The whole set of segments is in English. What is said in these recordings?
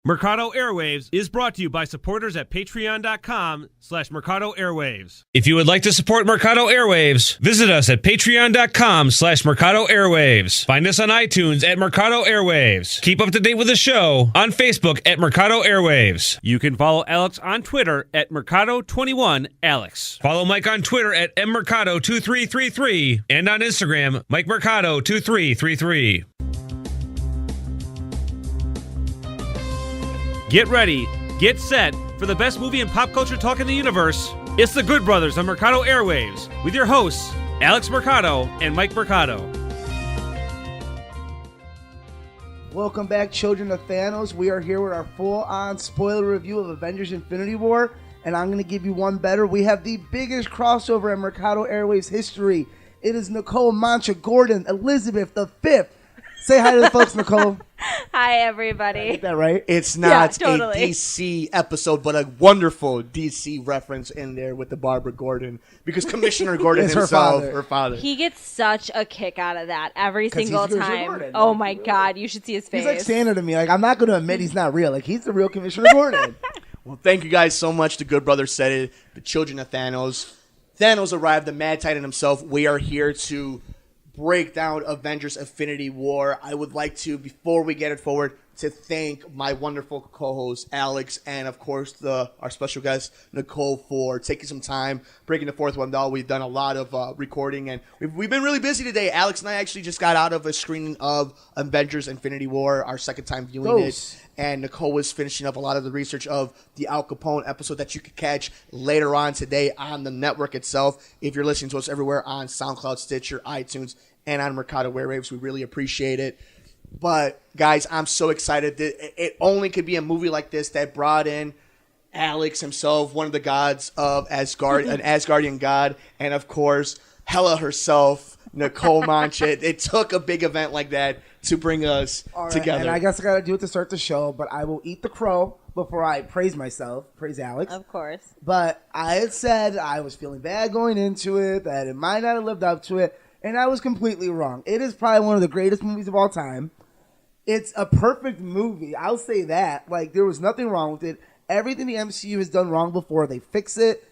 Mercado Airwaves is brought to you by supporters at patreon.com/Mercado Airwaves. If you would like to support Mercado Airwaves, visit us at patreon.com/Mercado Airwaves. Find us on iTunes at Mercado Airwaves. Keep up to date with the show on Facebook at Mercado Airwaves. You can follow Alex on Twitter at Mercado21Alex. Follow Mike on Twitter at mmercado2333 and on Instagram, MikeMercado2333. Get ready, get set for the best movie and pop culture talk in the universe. It's The Good Brothers on Mercado Airwaves with your hosts, Alex Mercado and Mike Mercado. Welcome back, children of Thanos. We are here with our full-on spoiler review of Avengers Infinity War, and I'm going to give you one better. We have the biggest crossover in Mercado Airwaves history. It is Nicole Mancha, Gordon, Elizabeth the Fifth. Say hi to the folks, Nicole. Hi, everybody. Did I get that right? It's not totally. a DC episode, but a wonderful DC reference in there with the Barbara Gordon, because Commissioner Gordon himself, her father. He gets such a kick out of that every single time. Gordon, oh my God, you should see his face. He's like Santa to me. Like, I'm not going to admit he's not real. Like, he's the real Commissioner Gordon. Well, thank you guys so much. The Good Brothers said it. The children of Thanos. Thanos arrived, the Mad Titan himself. We are here to break down Avengers Infinity War. I would like to, before we get it forward, to thank my wonderful co-host Alex and of course our special guest Nicole for taking some time breaking the fourth one down. We've done a lot of recording and we've been really busy today. Alex and I actually just got out of a screening of Avengers Infinity War, our second time viewing it, and Nicole was finishing up a lot of the research of the Al Capone episode that you could catch later on today on the network itself. If you're listening to us everywhere on SoundCloud, Stitcher, iTunes, and on Mercado Airwaves, we really appreciate it. But, guys, I'm so excited that it only could be a movie like this that brought in Alex himself, one of the gods of Asgard, an Asgardian god, and, of course, Hela herself, Nicole Mancha. It took a big event like that to bring us together. And I guess I got to do it to start the show, but I will eat the crow before I praise myself, praise Alex. Of course. But I had said I was feeling bad going into it, that it might not have lived up to it, and I was completely wrong. It is probably one of the greatest movies of all time. It's a perfect movie. I'll say that. Like, there was nothing wrong with it. Everything the MCU has done wrong before, they fix it.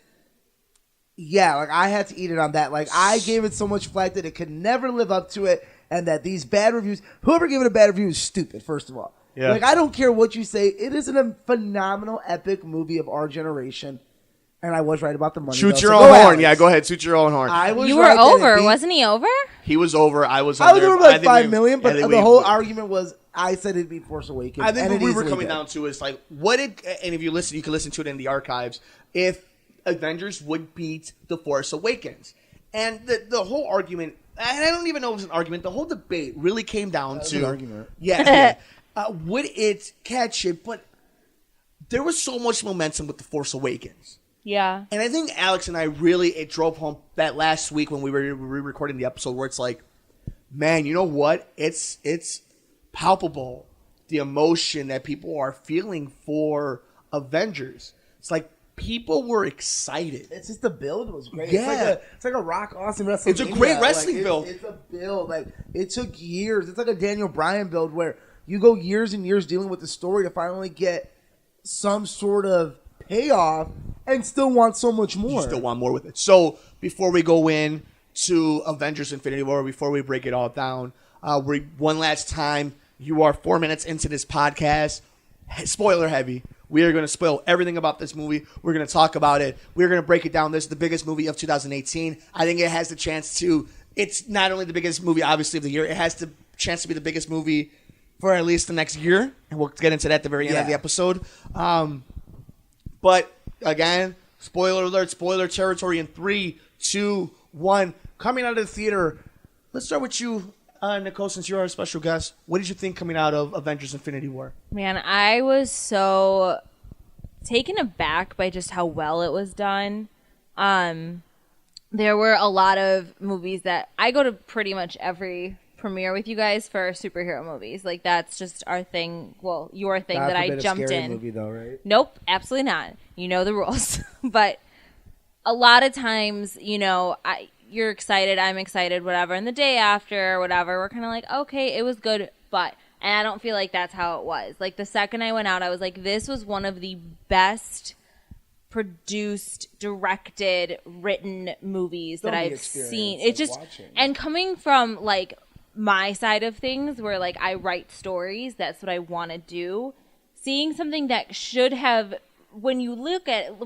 Yeah, like, I had to eat it on that. Like, I gave it so much flack that it could never live up to it, and that these bad reviews, whoever gave it a bad review is stupid, first of all. Yeah. Like, I don't care what you say. It is a phenomenal, epic movie of our generation. And I was right about the money. Shoot your own horn. Yeah, go ahead. Shoot your own horn. You were over. Wasn't he over? He was over. I was over like $5 million, but the whole argument was I said it'd be Force Awakens. I think what we were coming down to is like, what it, and if you listen, you can listen to it in the archives, if Avengers would beat The Force Awakens. And the whole argument, and I don't even know if it was an argument, the whole debate really came down to an argument. Yeah. Would it catch it? But there was so much momentum with The Force Awakens. Yeah. And I think Alex and I really, it drove home that last week when we were re-recording the episode where it's like, man, you know what? It's palpable, the emotion that people are feeling for Avengers. It's like people were excited. It's just the build was great. Yeah. It's like a Rock Austin WrestleMania. It's a great wrestling build. It's a build. Like, it took years. It's like a Daniel Bryan build where you go years and years dealing with the story to finally get some sort of payoff and still want so much more. You still want more with it. So before we go in to Avengers Infinity War, before we break it all down, one last time, you are 4 minutes into this podcast, spoiler heavy. We are going to spoil everything about this movie. We're going to talk about it. We're going to break it down. This is the biggest movie of 2018. I think it has the chance to, it's not only the biggest movie, obviously, of the year, it has the chance to be the biggest movie for at least the next year. And we'll get into that at the very end of the episode. But again, spoiler alert, spoiler territory in 3, 2, 1. Coming out of the theater, let's start with you, Nicole, since you're our special guest. What did you think coming out of Avengers Infinity War? Man, I was so taken aback by just how well it was done. There were a lot of movies that I go to pretty much every premiere with you guys for superhero movies. Like, that's just our thing. Well, your thing that I jumped in. Movie though, right? Nope, absolutely not. You know the rules. But a lot of times, you know, you're excited, I'm excited, whatever. And the day after, whatever, we're kind of like, okay, it was good. But And I don't feel like that's how it was. Like, the second I went out, I was like, this was one of the best produced, directed, written movies that I've seen. It just, and coming from, like, my side of things where, like, I write stories, that's what I want to do. Seeing something that should have, when you look at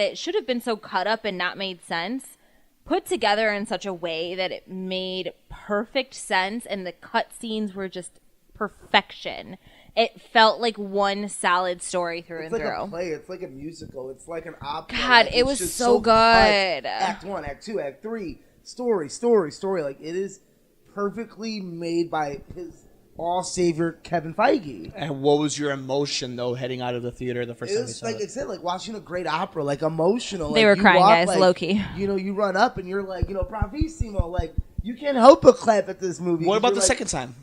it, should have been so cut up and not made sense, put together in such a way that it made perfect sense, and the cut scenes were just perfection. It felt like one solid story through and through. It's like a play. It's like a musical. It's like an opera. God, it was so good. Act 1, Act 2, Act 3. Story. Like, it is perfectly made by his all-savior, Kevin Feige. And what was your emotion, though, heading out of the theater the first time you saw it? Like I said, like watching a great opera, like emotional. They were crying, guys, like, low-key. You know, you run up and you're like, bravissimo. Like, you can't help but clap at this movie. What about the second time?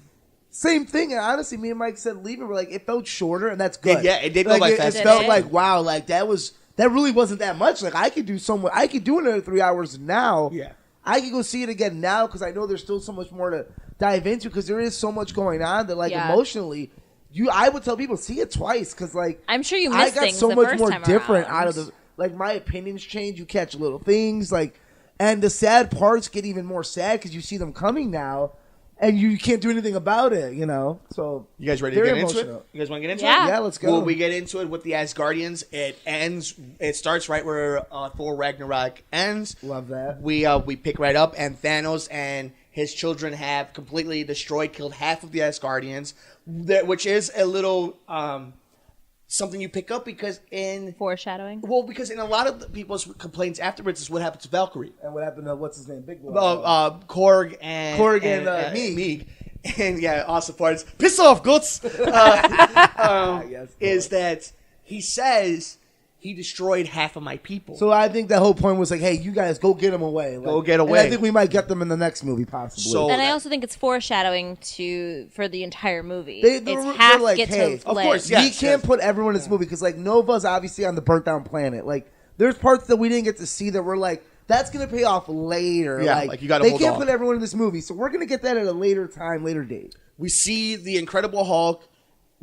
Same thing, and honestly, me and Mike said leaving. We're like, it felt shorter, and that's good. Yeah, it did go by fast. It felt like, wow, like that really wasn't that much. Like, I could do another 3 hours now. Yeah, I could go see it again now because I know there's still so much more to dive into because there is so much going on that, like, emotionally, I would tell people see it twice because, like, I'm sure you missed things so the much first more time different around. out of the, like, my opinions change. You catch little things, like, and the sad parts get even more sad because you see them coming now. And you can't do anything about it, So you guys ready to get into it? You guys want to get into it? Yeah, let's go. Well, we get into it with the Asgardians. It starts right where Thor Ragnarok ends. Love that. We pick right up, and Thanos and his children have completely killed half of the Asgardians, which is a little something you pick up because in foreshadowing. Well, because in a lot of people's complaints afterwards is what happened to Valkyrie and what happened to what's his name, Big Boy, Korg and Meeg. And yeah, awesome parts. Piss off, Guts. Yes, is that he says he destroyed half of my people. So I think the whole point was like, hey, you guys go get them away. Like, go get away. And I think we might get them in the next movie, possibly. And I also think it's foreshadowing for the entire movie. It's half like, get hey, to live. Of course, we can't put everyone in this movie because, like, Nova's obviously on the burnt down planet. Like, there's parts that we didn't get to see that we're like, that's gonna pay off later. Yeah, like you gotta. They can't put everyone in this movie, so we're gonna get that at a later time, later date. We see the Incredible Hulk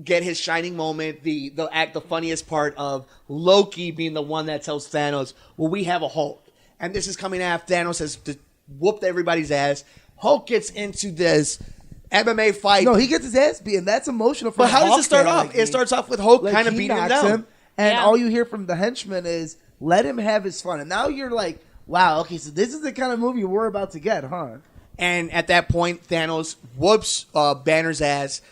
get his shining moment. The funniest part of Loki being the one that tells Thanos, "Well, we have a Hulk," and this is coming after Thanos has whooped everybody's ass. Hulk gets into this MMA fight. No, he gets his ass beat, and that's emotional. But how does it start off? It starts off with Hulk kind of beating him down, and all you hear from the henchman is, "Let him have his fun." And now you're like, wow, okay, so this is the kind of movie we're about to get, huh? And at that point, Thanos whoops Banner's ass.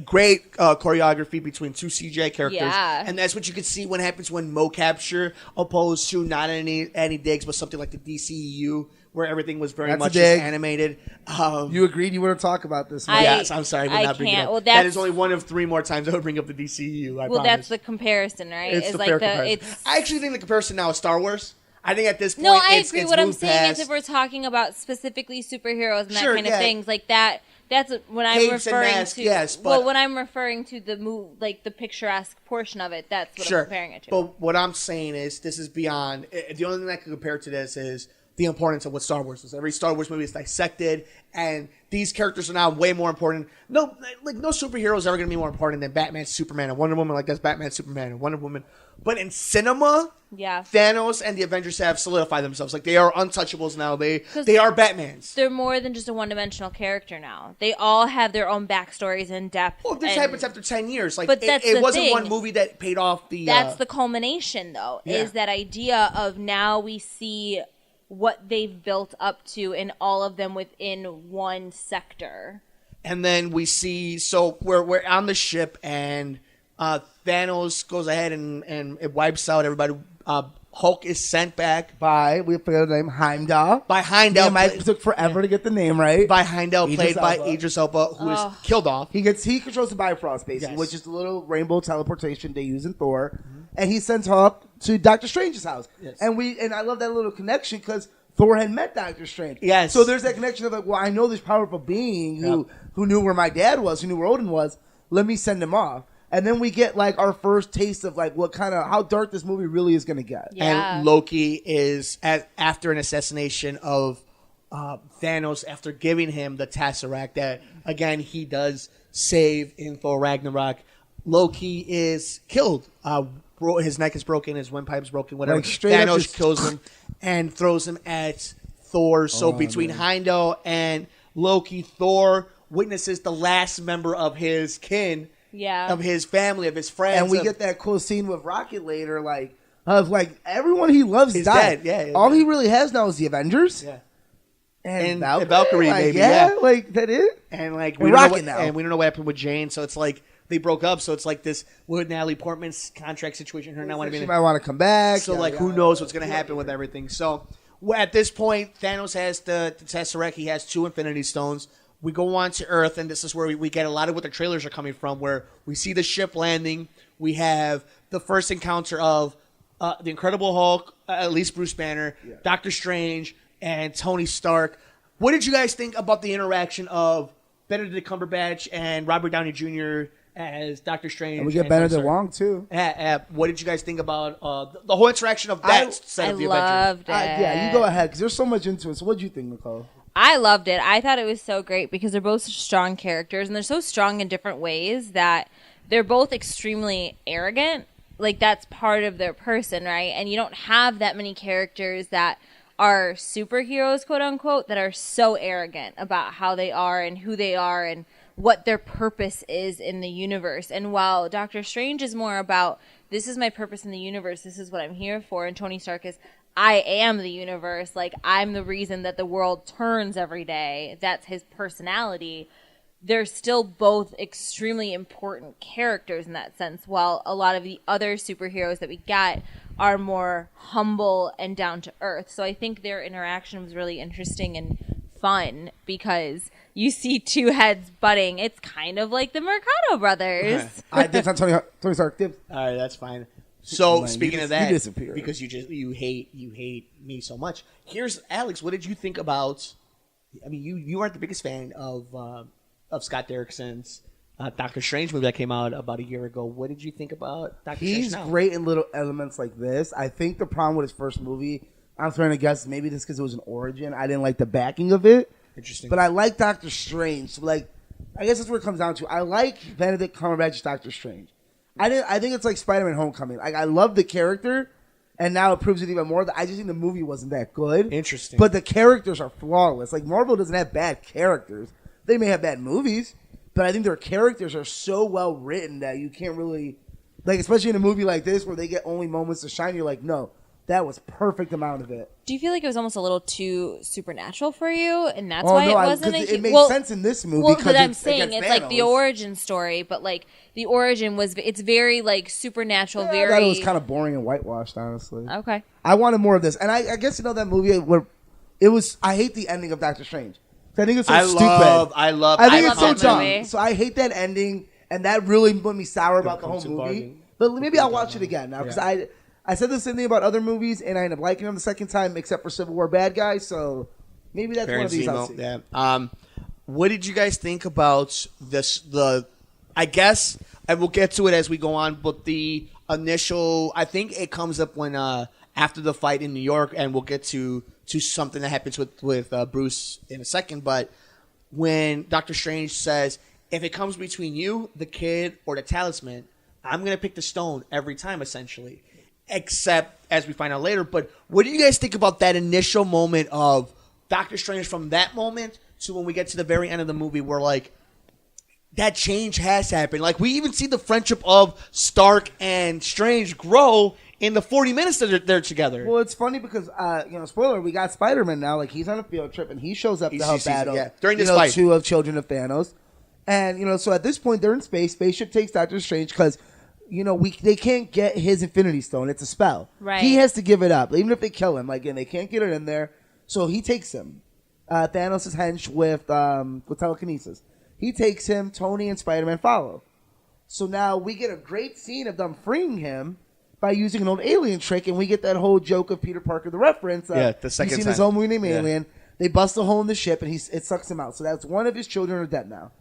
Great choreography between two CGI characters. Yeah. And that's what you can see when happens when mo-capture opposed to not any digs, but something like the DCEU, where everything was very much just animated. You agreed you want to talk about this. Yes, I'm sorry. I bring it up. Well, that is only one of 3 more times I would bring up the DCEU. I promise. That's the comparison, right? It's the fair comparison. I actually think the comparison now is Star Wars. I think at this point, I agree. What I'm saying is, if we're talking about specifically superheroes and that kind of things like that, that's when I'm referring to. Yes, but when I'm referring to the like the picturesque portion of it, that's what I'm comparing it to. But what I'm saying is, this is beyond. The only thing I can compare to this is the importance of what Star Wars is. Every Star Wars movie is dissected, and these characters are now way more important. No superhero is ever going to be more important than Batman, Superman, and Wonder Woman. Like, that's Batman, Superman, and Wonder Woman. But in cinema, Thanos and the Avengers have solidified themselves. Like, they are untouchables now. They are Batmans. They're more than just a one-dimensional character now. They all have their own backstories and depth. Well, this happens after 10 years. Like, but that's it wasn't thing. One movie that paid off the... That's the culmination, though, is that idea of now we see what they've built up to, and all of them within one sector. And then we see... So, we're on the ship, and... Thanos goes ahead and it wipes out everybody. Hulk is sent back by, we forgot the name, Heimdall. By Heimdall. It took forever to get the name right. By Heimdall, played by Idris Elba, who is killed off. He controls the Bifrost, basically, which is the little rainbow teleportation they use in Thor. Mm-hmm. And he sends Hulk to Doctor Strange's house. Yes. And I love that little connection because Thor had met Doctor Strange. Yes. So there's that connection of like, well, I know this powerful being who knew where my dad was, who knew where Odin was. Let me send him off. And then we get like our first taste of like how dark this movie really is going to get. Yeah. And Loki is after an assassination of Thanos after giving him the Tesseract that, again, he does save in Thor Ragnarok. Loki is killed. His neck is broken, his windpipe's broken, whatever. Like, straight up Thanos just- kills him and throws him at Thor. So between Heimdall and Loki, Thor witnesses the last member of his kin, Yeah. of his family, of his friends. And we get that cool scene with Rocket later, like, of like everyone he loves Is died. dead, yeah. All he really has now is the Avengers. Yeah. And Valkyrie, like, maybe, yeah, yeah. like that it. And like And we don't know Rocket what, now. and we don't know what happened with Jane, so it's like they broke up. So it's like this with Natalie Portman's contract situation. Her not want to She be. might want to come back. So yada, like, who yada. knows what's going to happen with everything? So at this point, Thanos has the Tesseract. He has 2 Infinity Stones. We go on to Earth, and this is where we get a lot of what the trailers are coming from, where we see the ship landing. We have the first encounter of the Incredible Hulk, at least Bruce Banner, Doctor Strange, and Tony Stark. What did you guys think about the interaction of Benedict Cumberbatch and Robert Downey Jr. as Doctor Strange? And we get and Benedict Tony Stark? Wong too. What did you guys think about the whole interaction of that set I of the Avengers? loved it. Yeah, you go ahead because there's so much into it. So what do you think, Nicole? I loved it. I thought it was so great because they're both such strong characters and they're so strong in different ways that they're both extremely arrogant. Like, that's part of their person, right? And you don't have that many characters that are superheroes, quote unquote, that are so arrogant about how they are and who they are and what their purpose is in the universe. And while Doctor Strange is more about, this is my purpose in the universe, this is what I'm here for, and Tony Stark is, I am the universe, like, I'm the reason that the world turns every day. That's his personality. They're still both extremely important characters in that sense, while a lot of the other superheroes that we got are more humble and down to earth. So I think their interaction was really interesting and fun because you see 2 heads butting. It's kind of like the Mercado brothers. I dibs on Tony Stark. Dibs. All right, that's fine. So Man, speaking you of dis- you that, disappear. because you hate me so much. Here's Alex. What did you think about? I mean, you aren't the biggest fan of Scott Derrickson's Doctor Strange movie that came out about a year ago. What did you think about Doctor Strange? He's now? great in little elements like this. I think the problem with his first movie, I'm trying to guess, maybe just because it was an origin. I didn't like the backing of it. Interesting. But I like Doctor Strange. So like, I guess that's where it comes down to. I like Benedict Cumberbatch's Doctor Strange. I think it's like Spider-Man Homecoming. Like, I love the character, and now it proves it even more. I just think the movie wasn't that good. Interesting. But the characters are flawless. Like, Marvel doesn't have bad characters. They may have bad movies, but I think their characters are so well written that you can't really, like, especially in a movie like this where they get only moments to shine. You're like, no, that was perfect amount of it. Do you feel like it was almost a little too supernatural for you, and that's Oh why no, it wasn't? it makes sense in this movie. Well, because but I'm it's saying against it's like the Thanos. origin story, but like the origin was, it's very like supernatural, I very. thought it was kind of boring and whitewashed, honestly. Okay. I wanted more of this, and I guess that movie where it was. I hate the ending of Doctor Strange. I think it's so stupid. I love. I think I it's so love that dumb. movie. So I hate that ending, and that really put me sour about the whole movie. But maybe I'll watch it again now because I said the same thing about other movies, and I ended up liking them the second time, except for Civil War Bad Guys. So maybe that's one of these I'll see. Yeah. What did you guys think about this? I guess I will get to it as we go on, but the initial, I think it comes up when after the fight in New York, and we'll get to something that happens with Bruce in a second. But when Doctor Strange says, "If it comes between you, the kid, or the talisman, I'm gonna pick the stone every time," essentially. Except, as we find out later. But what do you guys think about that initial moment of Doctor Strange from that moment to when we get to the very end of the movie where, like, that change has happened? Like, we even see the friendship of Stark and Strange grow in the 40 minutes that they're together. Well, it's funny because, spoiler, we got Spider-Man now. Like, he's on a field trip, and he shows up to help battle during this fight. 2 of Children of Thanos. And, so at this point, they're in space. Spaceship takes Doctor Strange because, they can't get his Infinity Stone. It's a spell. Right. He has to give it up, even if they kill him. And they can't get it in there. So he takes him. Thanos is hench with telekinesis. He takes him. Tony and Spider-Man follow. So now we get a great scene of them freeing him by using an old alien trick, and we get that whole joke of Peter Parker, the reference. The second he's seen time. his own movie named Alien. They bust a hole in the ship, and it sucks him out. So that's one of his children are dead now.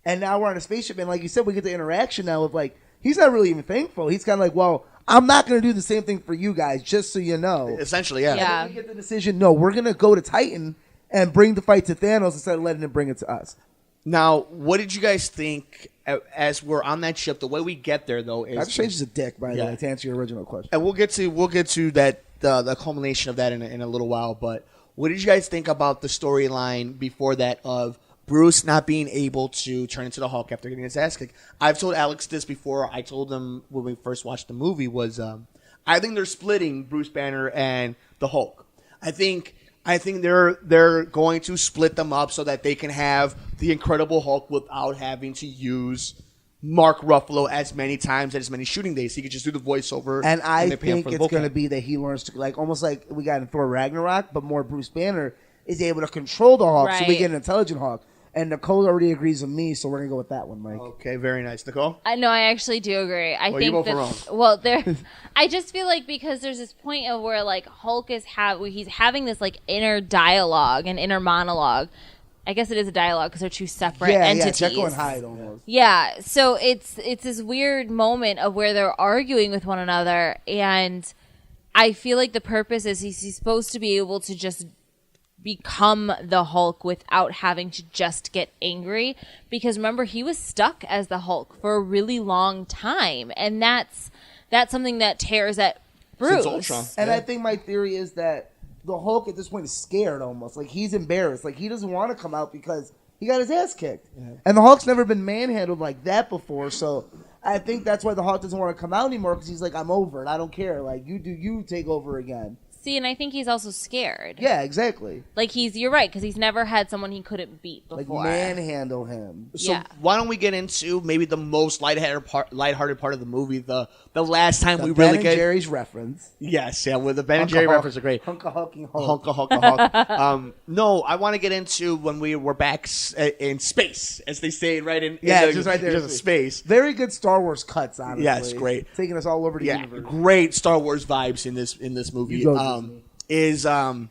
And now we're on a spaceship, and like you said, we get the interaction now of like, he's not really even thankful. He's kind of like, well, I'm not going to do the same thing for you guys, just so you know. Essentially, yeah. Yeah. And then we get the decision, no, we're going to go to Titan and bring the fight to Thanos instead of letting him bring it to us. Now, what did you guys think as we're on that ship? The way we get there, though, is Doctor Strange is a dick, by the way, to answer your original question. And we'll get to that the culmination of that in a little while. But what did you guys think about the storyline before that of Bruce not being able to turn into the Hulk after getting his ass kicked? I've told Alex this before. I told him when we first watched the movie was I think they're splitting Bruce Banner and the Hulk. I think they're going to split them up so that they can have the Incredible Hulk without having to use Mark Ruffalo as many times as many shooting days. He could just do the voiceover. And I think it's going to be that he learns to, like, almost like we got in Thor Ragnarok, but more Bruce Banner is able to control the Hulk, so we get an intelligent Hulk. And Nicole already agrees with me, so we're going to go with that one, Mike. Okay, very nice. Nicole? No, I actually do agree. I think you that, well, I just feel like because there's this point of where, like, Hulk is he's having this, like, inner dialogue and inner monologue. I guess it is a dialogue because they're two separate entities. Yeah, Jekyll and Hyde almost. Yeah, so it's this weird moment of where they're arguing with one another, and I feel like the purpose is he's supposed to be able to just become the Hulk without having to just get angry, because remember, he was stuck as the Hulk for a really long time, and that's something that tears at Bruce. And I think my theory is that the Hulk at this point is scared almost. Like, he's embarrassed. Like, he doesn't want to come out because he got his ass kicked. Yeah. And the Hulk's never been manhandled like that before, so I think that's why the Hulk doesn't want to come out anymore, because he's like, I'm over it. I don't care. Like, you take over again. See, and I think he's also scared. Yeah, exactly. Like, you're right, because he's never had someone he couldn't beat before. Like, manhandle him. So why don't we get into maybe the most lighthearted part of the movie, the last time we really get... Ben and Jerry's reference. Yes, yeah, with the Ben and Jerry reference are great. Hunka Hulking Hulk. Hunka Hulk. No, I want to get into when we were back in space, as they say, right? Just right there. Just space. Very good Star Wars cuts, honestly. Yes, great. Taking us all over the universe. Great Star Wars vibes in this movie. Is again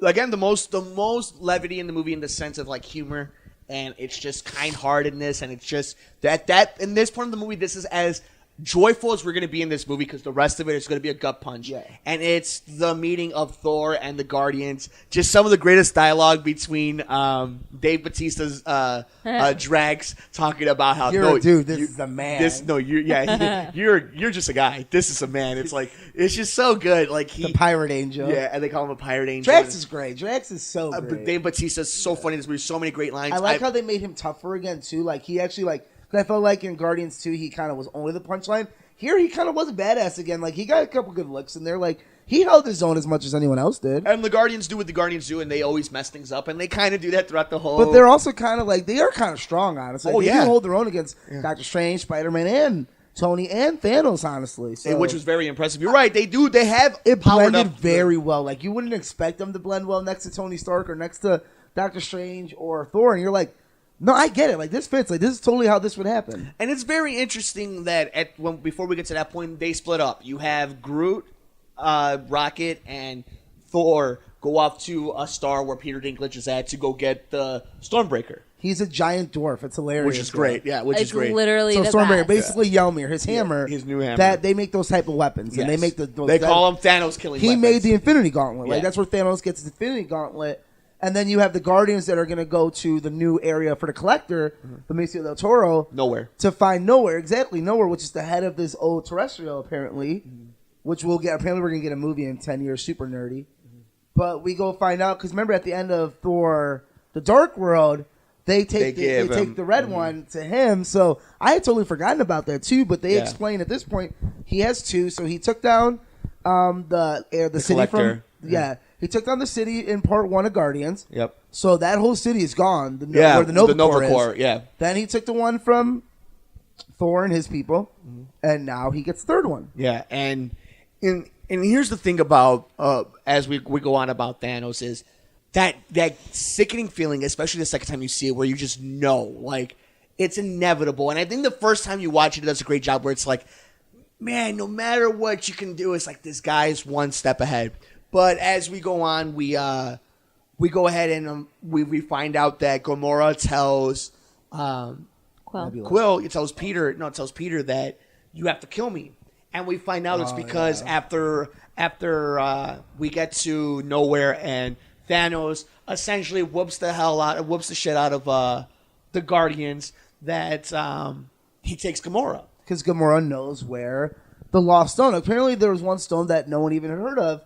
the most levity in the movie in the sense of, like, humor, and it's just kind-heartedness, and it's just that in this part of the movie, this is as joyful as we're going to be in this movie, because the rest of it is going to be a gut punch. Yeah. And it's the meeting of Thor and the Guardians. Just some of the greatest dialogue between Dave Bautista's Drax talking about how this is a man. You're just a guy. This is a man. It's like, it's just so good. Like, the Pirate Angel. Yeah, and they call him a Pirate Angel. Drax is great. Drax is so great. Dave Bautista's so funny in this movie. So many great lines. I like how they made him tougher again too. Like, he actually I felt like in Guardians 2, he kind of was only the punchline. Here, he kind of was a badass again. Like, he got a couple good looks in there. Like, he held his own as much as anyone else did. And the Guardians do what the Guardians do, and they always mess things up. And they kind of do that throughout the whole... But they're also kind of like... They are kind of strong, honestly. Oh, they do hold their own against Doctor Strange, Spider-Man, and Tony, and Thanos, honestly. So, which was very impressive. You're right. They do. They have it blended very well. Like, you wouldn't expect them to blend well next to Tony Stark or next to Doctor Strange or Thor. And you're like... No, I get it. Like, this fits. Like, this is totally how this would happen. And it's very interesting that before we get to that point, they split up. You have Groot, Rocket, and Thor go off to a star where Peter Dinklage is at to go get the Stormbreaker. He's a giant dwarf. It's hilarious. Which is great. Yeah, which is great. It's literally the Stormbreaker, basically Yelmir, his hammer. His new hammer. That they make those type of weapons. Yes. And they make they call them Thanos killing weapons. He made the Infinity Gauntlet. Like, that's where Thanos gets his Infinity Gauntlet. And then you have the Guardians that are going to go to the new area for the Collector, Benicio del Toro. Nowhere. To find Nowhere. Exactly, Nowhere, which is the head of this old terrestrial, apparently. Which we'll get. Apparently, we're going to get a movie in 10 years, super nerdy. But we go find out, because remember at the end of Thor, The Dark World, they take the red one to him. So I had totally forgotten about that too, but they explain at this point he has two. So he took down the city Collector. He took down the city in part 1 of Guardians. Yep. So that whole city is gone. Where the Nova Corps is. Yeah. Then he took the one from Thor and his people, and now he gets the third one. Yeah, and here's the thing about as we go on about Thanos is that sickening feeling, especially the second time you see it, where you just know, like, it's inevitable. And I think the first time you watch it does a great job, where it's like, man, no matter what you can do, it's like this guy's one step ahead. But as we go on, we go ahead and we find out that Gamora tells Quill, it tells Peter that you have to kill me, and we find out it's because after we get to Nowhere and Thanos essentially whoops the shit out of the Guardians. That he takes Gamora because Gamora knows where the Lost Stone. Apparently, there was one stone that no one even had heard of,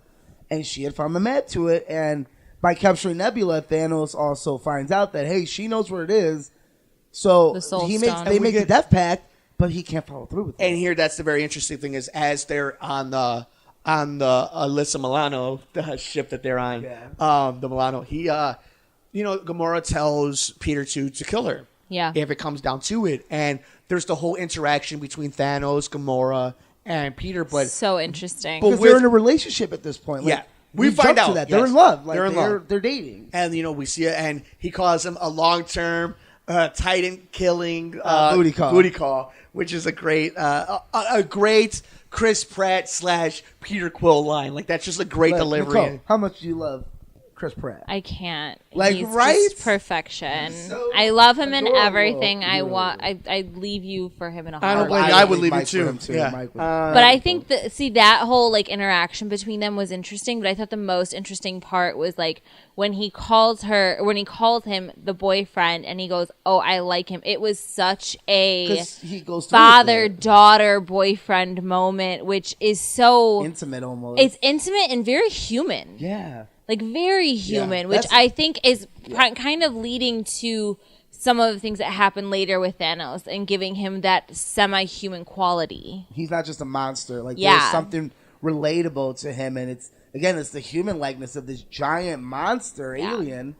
and she had found the map to it. And by capturing Nebula, Thanos also finds out that hey, she knows where it is. So they make the Death Pact, but he can't follow through with it. And here, that's the very interesting thing is as they're on the Alyssa Milano, the ship that they're on, the Milano, he Gamora tells Peter to kill her. Yeah. If it comes down to it. And there's the whole interaction between Thanos, Gamora, and Peter. But so interesting. Because they're in a relationship at this point. Like, we find out that they're in love. Like, they're in love. They're dating. And, we see it. And he calls him a long-term Titan killing booty call, which is a great Chris Pratt / Peter Quill line. Like, that's just a great delivery. Nicole, how much do you love Chris Pratt? I can't. Like, he's right? Just perfection. So I love him in adorable. everything. I'd leave you for him in a I don't heartbeat. blame you. I would leave Mike you for him too. too. Yeah. Mike would- But I think that whole like interaction between them was interesting. But I thought the most interesting part was like when he calls him the boyfriend, and he goes, "Oh, I like him." It was such a he goes father-daughter boyfriend moment, which is so intimate almost. It's intimate and very human. Yeah. Like very human, which I think is kind of leading to some of the things that happen later with Thanos and giving him that semi-human quality. He's not just a monster. Like there's something relatable to him, and it's the human likeness of this giant monster alien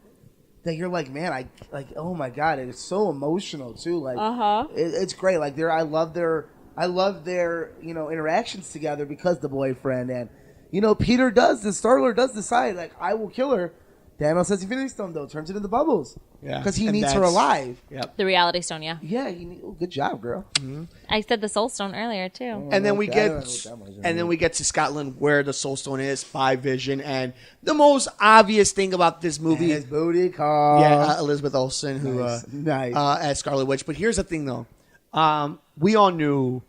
that you're like, man, oh my god, it's so emotional too. Like, it's great. Like I love their interactions together because the boyfriend and. Peter Star-Lord does decide, like, I will kill her. Thanos has the Infinity Stone, though, turns it into bubbles. Yeah. Because he needs her alive. Yep. The Reality Stone, yeah. Yeah, good job, girl. Mm-hmm. I said the Soul Stone earlier, too. And then we get to Scotland where the Soul Stone is by Vision. And the most obvious thing about this movie is booty call. Yeah, Elizabeth Olsen, who as Scarlet Witch. But here's the thing, though. We all knew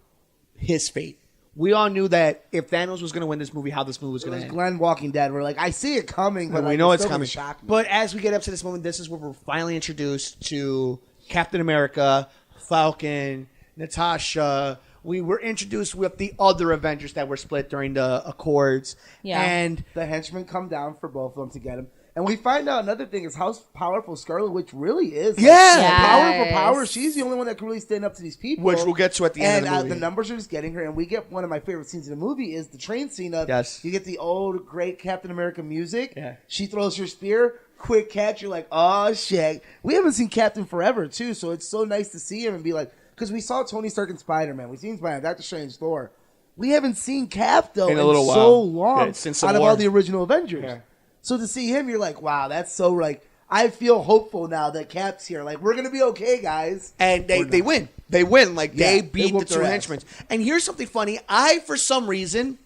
his fate. We all knew that if Thanos was going to win this movie, how this movie was going to end. Glenn Walking Dead. We're like, I see it coming, but we know it's coming. But as we get up to this moment, this is where we're finally introduced to Captain America, Falcon, Natasha. We were introduced with the other Avengers that were split during the Accords. Yeah. And the henchmen come down for both of them to get him. And we find out another thing is how powerful Scarlet Witch really is. Power for power. She's the only one that can really stand up to these people. Which we'll get to at the end of the movie. And the numbers are just getting her. And we get one of my favorite scenes in the movie is the train scene of you get the old great Captain America music. Yeah. She throws her spear. Quick catch. You're like, oh, shit. We haven't seen Captain forever, too. So it's so nice to see him and be like, because we saw Tony Stark and Spider-Man. We've seen Spider-Man, Doctor Strange, Thor. We haven't seen Cap, though, in so long since out of all the original Avengers. Yeah. So to see him, you're like, wow, that's so like. I feel hopeful now that Cap's here. Like, we're gonna be okay, guys. And they win. They win. Like they beat the two henchmen. And here's something funny. I, for some reason,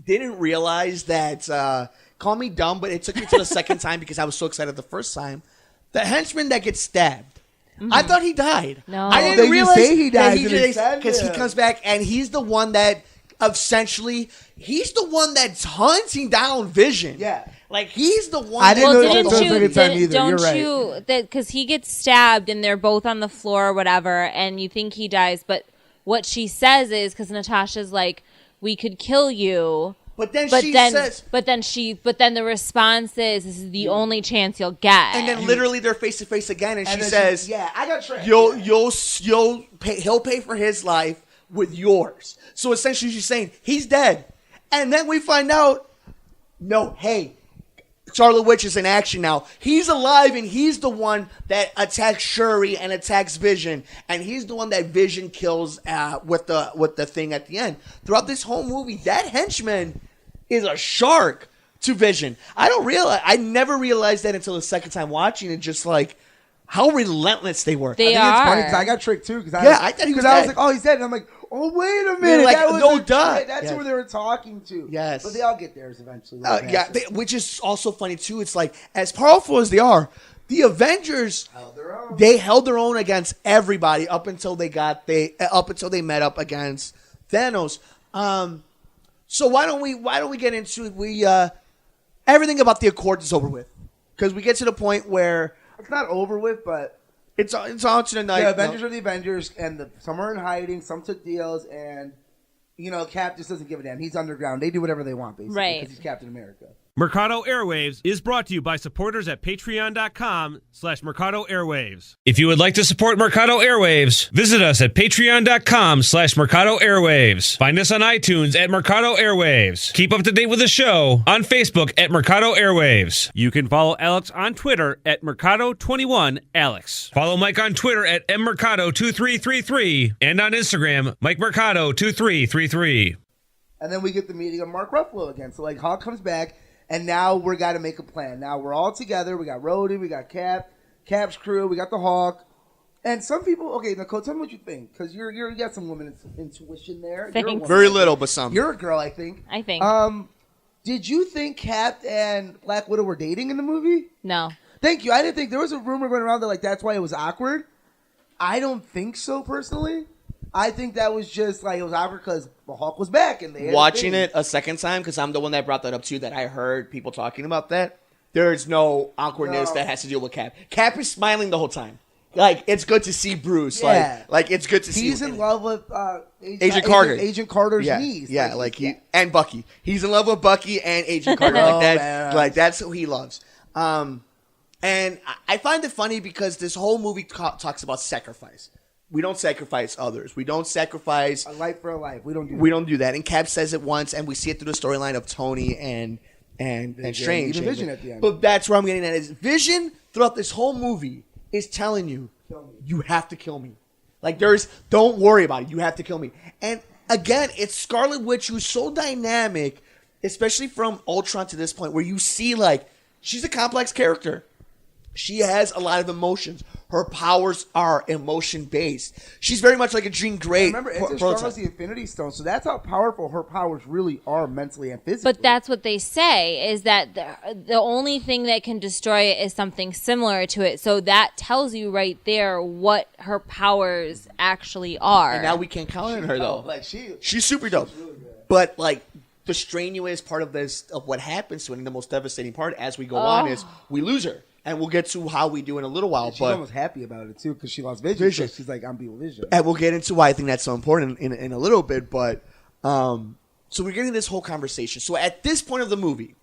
didn't realize that. Call me dumb, but it took me to the second time because I was so excited the first time. The henchman that gets stabbed. Mm-hmm. I thought he died. No, I didn't realize say he died because he comes back and he's the one that essentially he's the one that's hunting down Vision. Yeah. Like, he's the one. I didn't know that you because he gets stabbed and they're both on the floor or whatever, and you think he dies, but what she says is because Natasha's like, we could kill you. But then the response is, this is the only chance you'll get. And then literally they're face to face again, and she says, I got tricked. He'll pay for his life with yours. So essentially she's saying, he's dead. And then we find out, no, hey, Scarlet Witch is in action now. He's alive, and he's the one that attacks Shuri and attacks Vision, and he's the one that Vision kills with the thing at the end. Throughout this whole movie, that henchman is a shark to Vision. I never realized that until the second time watching it. Just like how relentless they were. It's funny because I got tricked too. I thought he was dead. I was like, oh, he's dead. And I'm like, oh, wait a minute. Like, that was no duh. That's who they were talking to. Yes. But they all get theirs eventually. Which is also funny too. It's like, as powerful as they are, the Avengers they held their own against everybody up until they met up against Thanos. So why don't we get into it? Everything about the Accord is over with. Because we get to the point where it's not over with, but it's on to the night. The Avengers are the Avengers, and some are in hiding, some took deals, and Cap just doesn't give a damn. He's underground. They do whatever they want, basically, right? Because he's Captain America. Mercado Airwaves is brought to you by supporters at patreon.com/Mercado Airwaves. If you would like to support Mercado Airwaves, visit us at patreon.com/Mercado Airwaves. Find us on iTunes at Mercado Airwaves. Keep up to date with the show on Facebook at Mercado Airwaves. You can follow Alex on Twitter at Mercado21Alex. Follow Mike on Twitter at mmercado2333 and on Instagram, Mike Mercado2333. And then we get the meeting of Mark Ruffalo again. So Hulk comes back. And now we got to make a plan. Now we're all together. We got Rhodey, we got Cap's crew, we got the Hawk. And some people, okay, Nicole, tell me what you think. Because you got some woman intuition there. Thanks. Very little, but some. You're a girl, I think. Did you think Cap and Black Widow were dating in the movie? No. Thank you. I didn't think, there was a rumor going around that that's why it was awkward. I don't think so, personally. I think that was just it was awkward because the Hulk was back and they had watching it a second time because I'm the one that brought that up too. That I heard people talking about that. There's no awkwardness that has to deal with Cap. Cap is smiling the whole time. It's good to see Bruce. Yeah. Like it's good to see. He's in love with Agent Carter. Agent Carter's niece. Yeah, and Bucky. He's in love with Bucky and Agent Carter. That's who he loves. And I find it funny because this whole movie talks about sacrifice. We don't sacrifice others. We don't sacrifice a life for a life. We don't do that. And Cap says it once, and we see it through the storyline of Tony and Strange. Even Vision at the end. But that's where I'm getting at. Is Vision throughout this whole movie is telling you, you have to kill me. Don't worry about it. You have to kill me. And again, it's Scarlet Witch who's so dynamic, especially from Ultron to this point, where you see she's a complex character. She has a lot of emotions. Her powers are emotion-based. She's very much like a Jean Grey. Remember, it's as strong as the Infinity Stone, so that's how powerful her powers really are mentally and physically. But that's what they say, is that the only thing that can destroy it is something similar to it. So that tells you right there what her powers actually are. And now we can't count on her, though. She's super dope. She's really good. But, the strenuous part of what happens to her, and the most devastating part as we go on is we lose her. And we'll get to how we do in a little while. She's almost happy about it, too, because she lost Vision. So she's like, I'm being Vision. And we'll get into why I think that's so important in a little bit. But so we're getting this whole conversation. So at this point of the movie,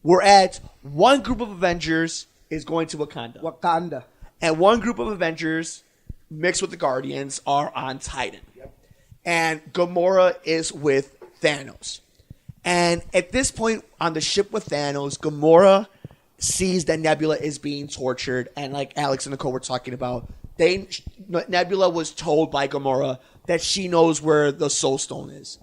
we're at one group of Avengers is going to Wakanda. And one group of Avengers mixed with the Guardians are on Titan. Yep. And Gamora is with Thanos. And at this point on the ship with Thanos, Gamora sees that Nebula is being tortured, and like Alex and Nicole were talking about, Nebula was told by Gamora that she knows where the Soul Stone is,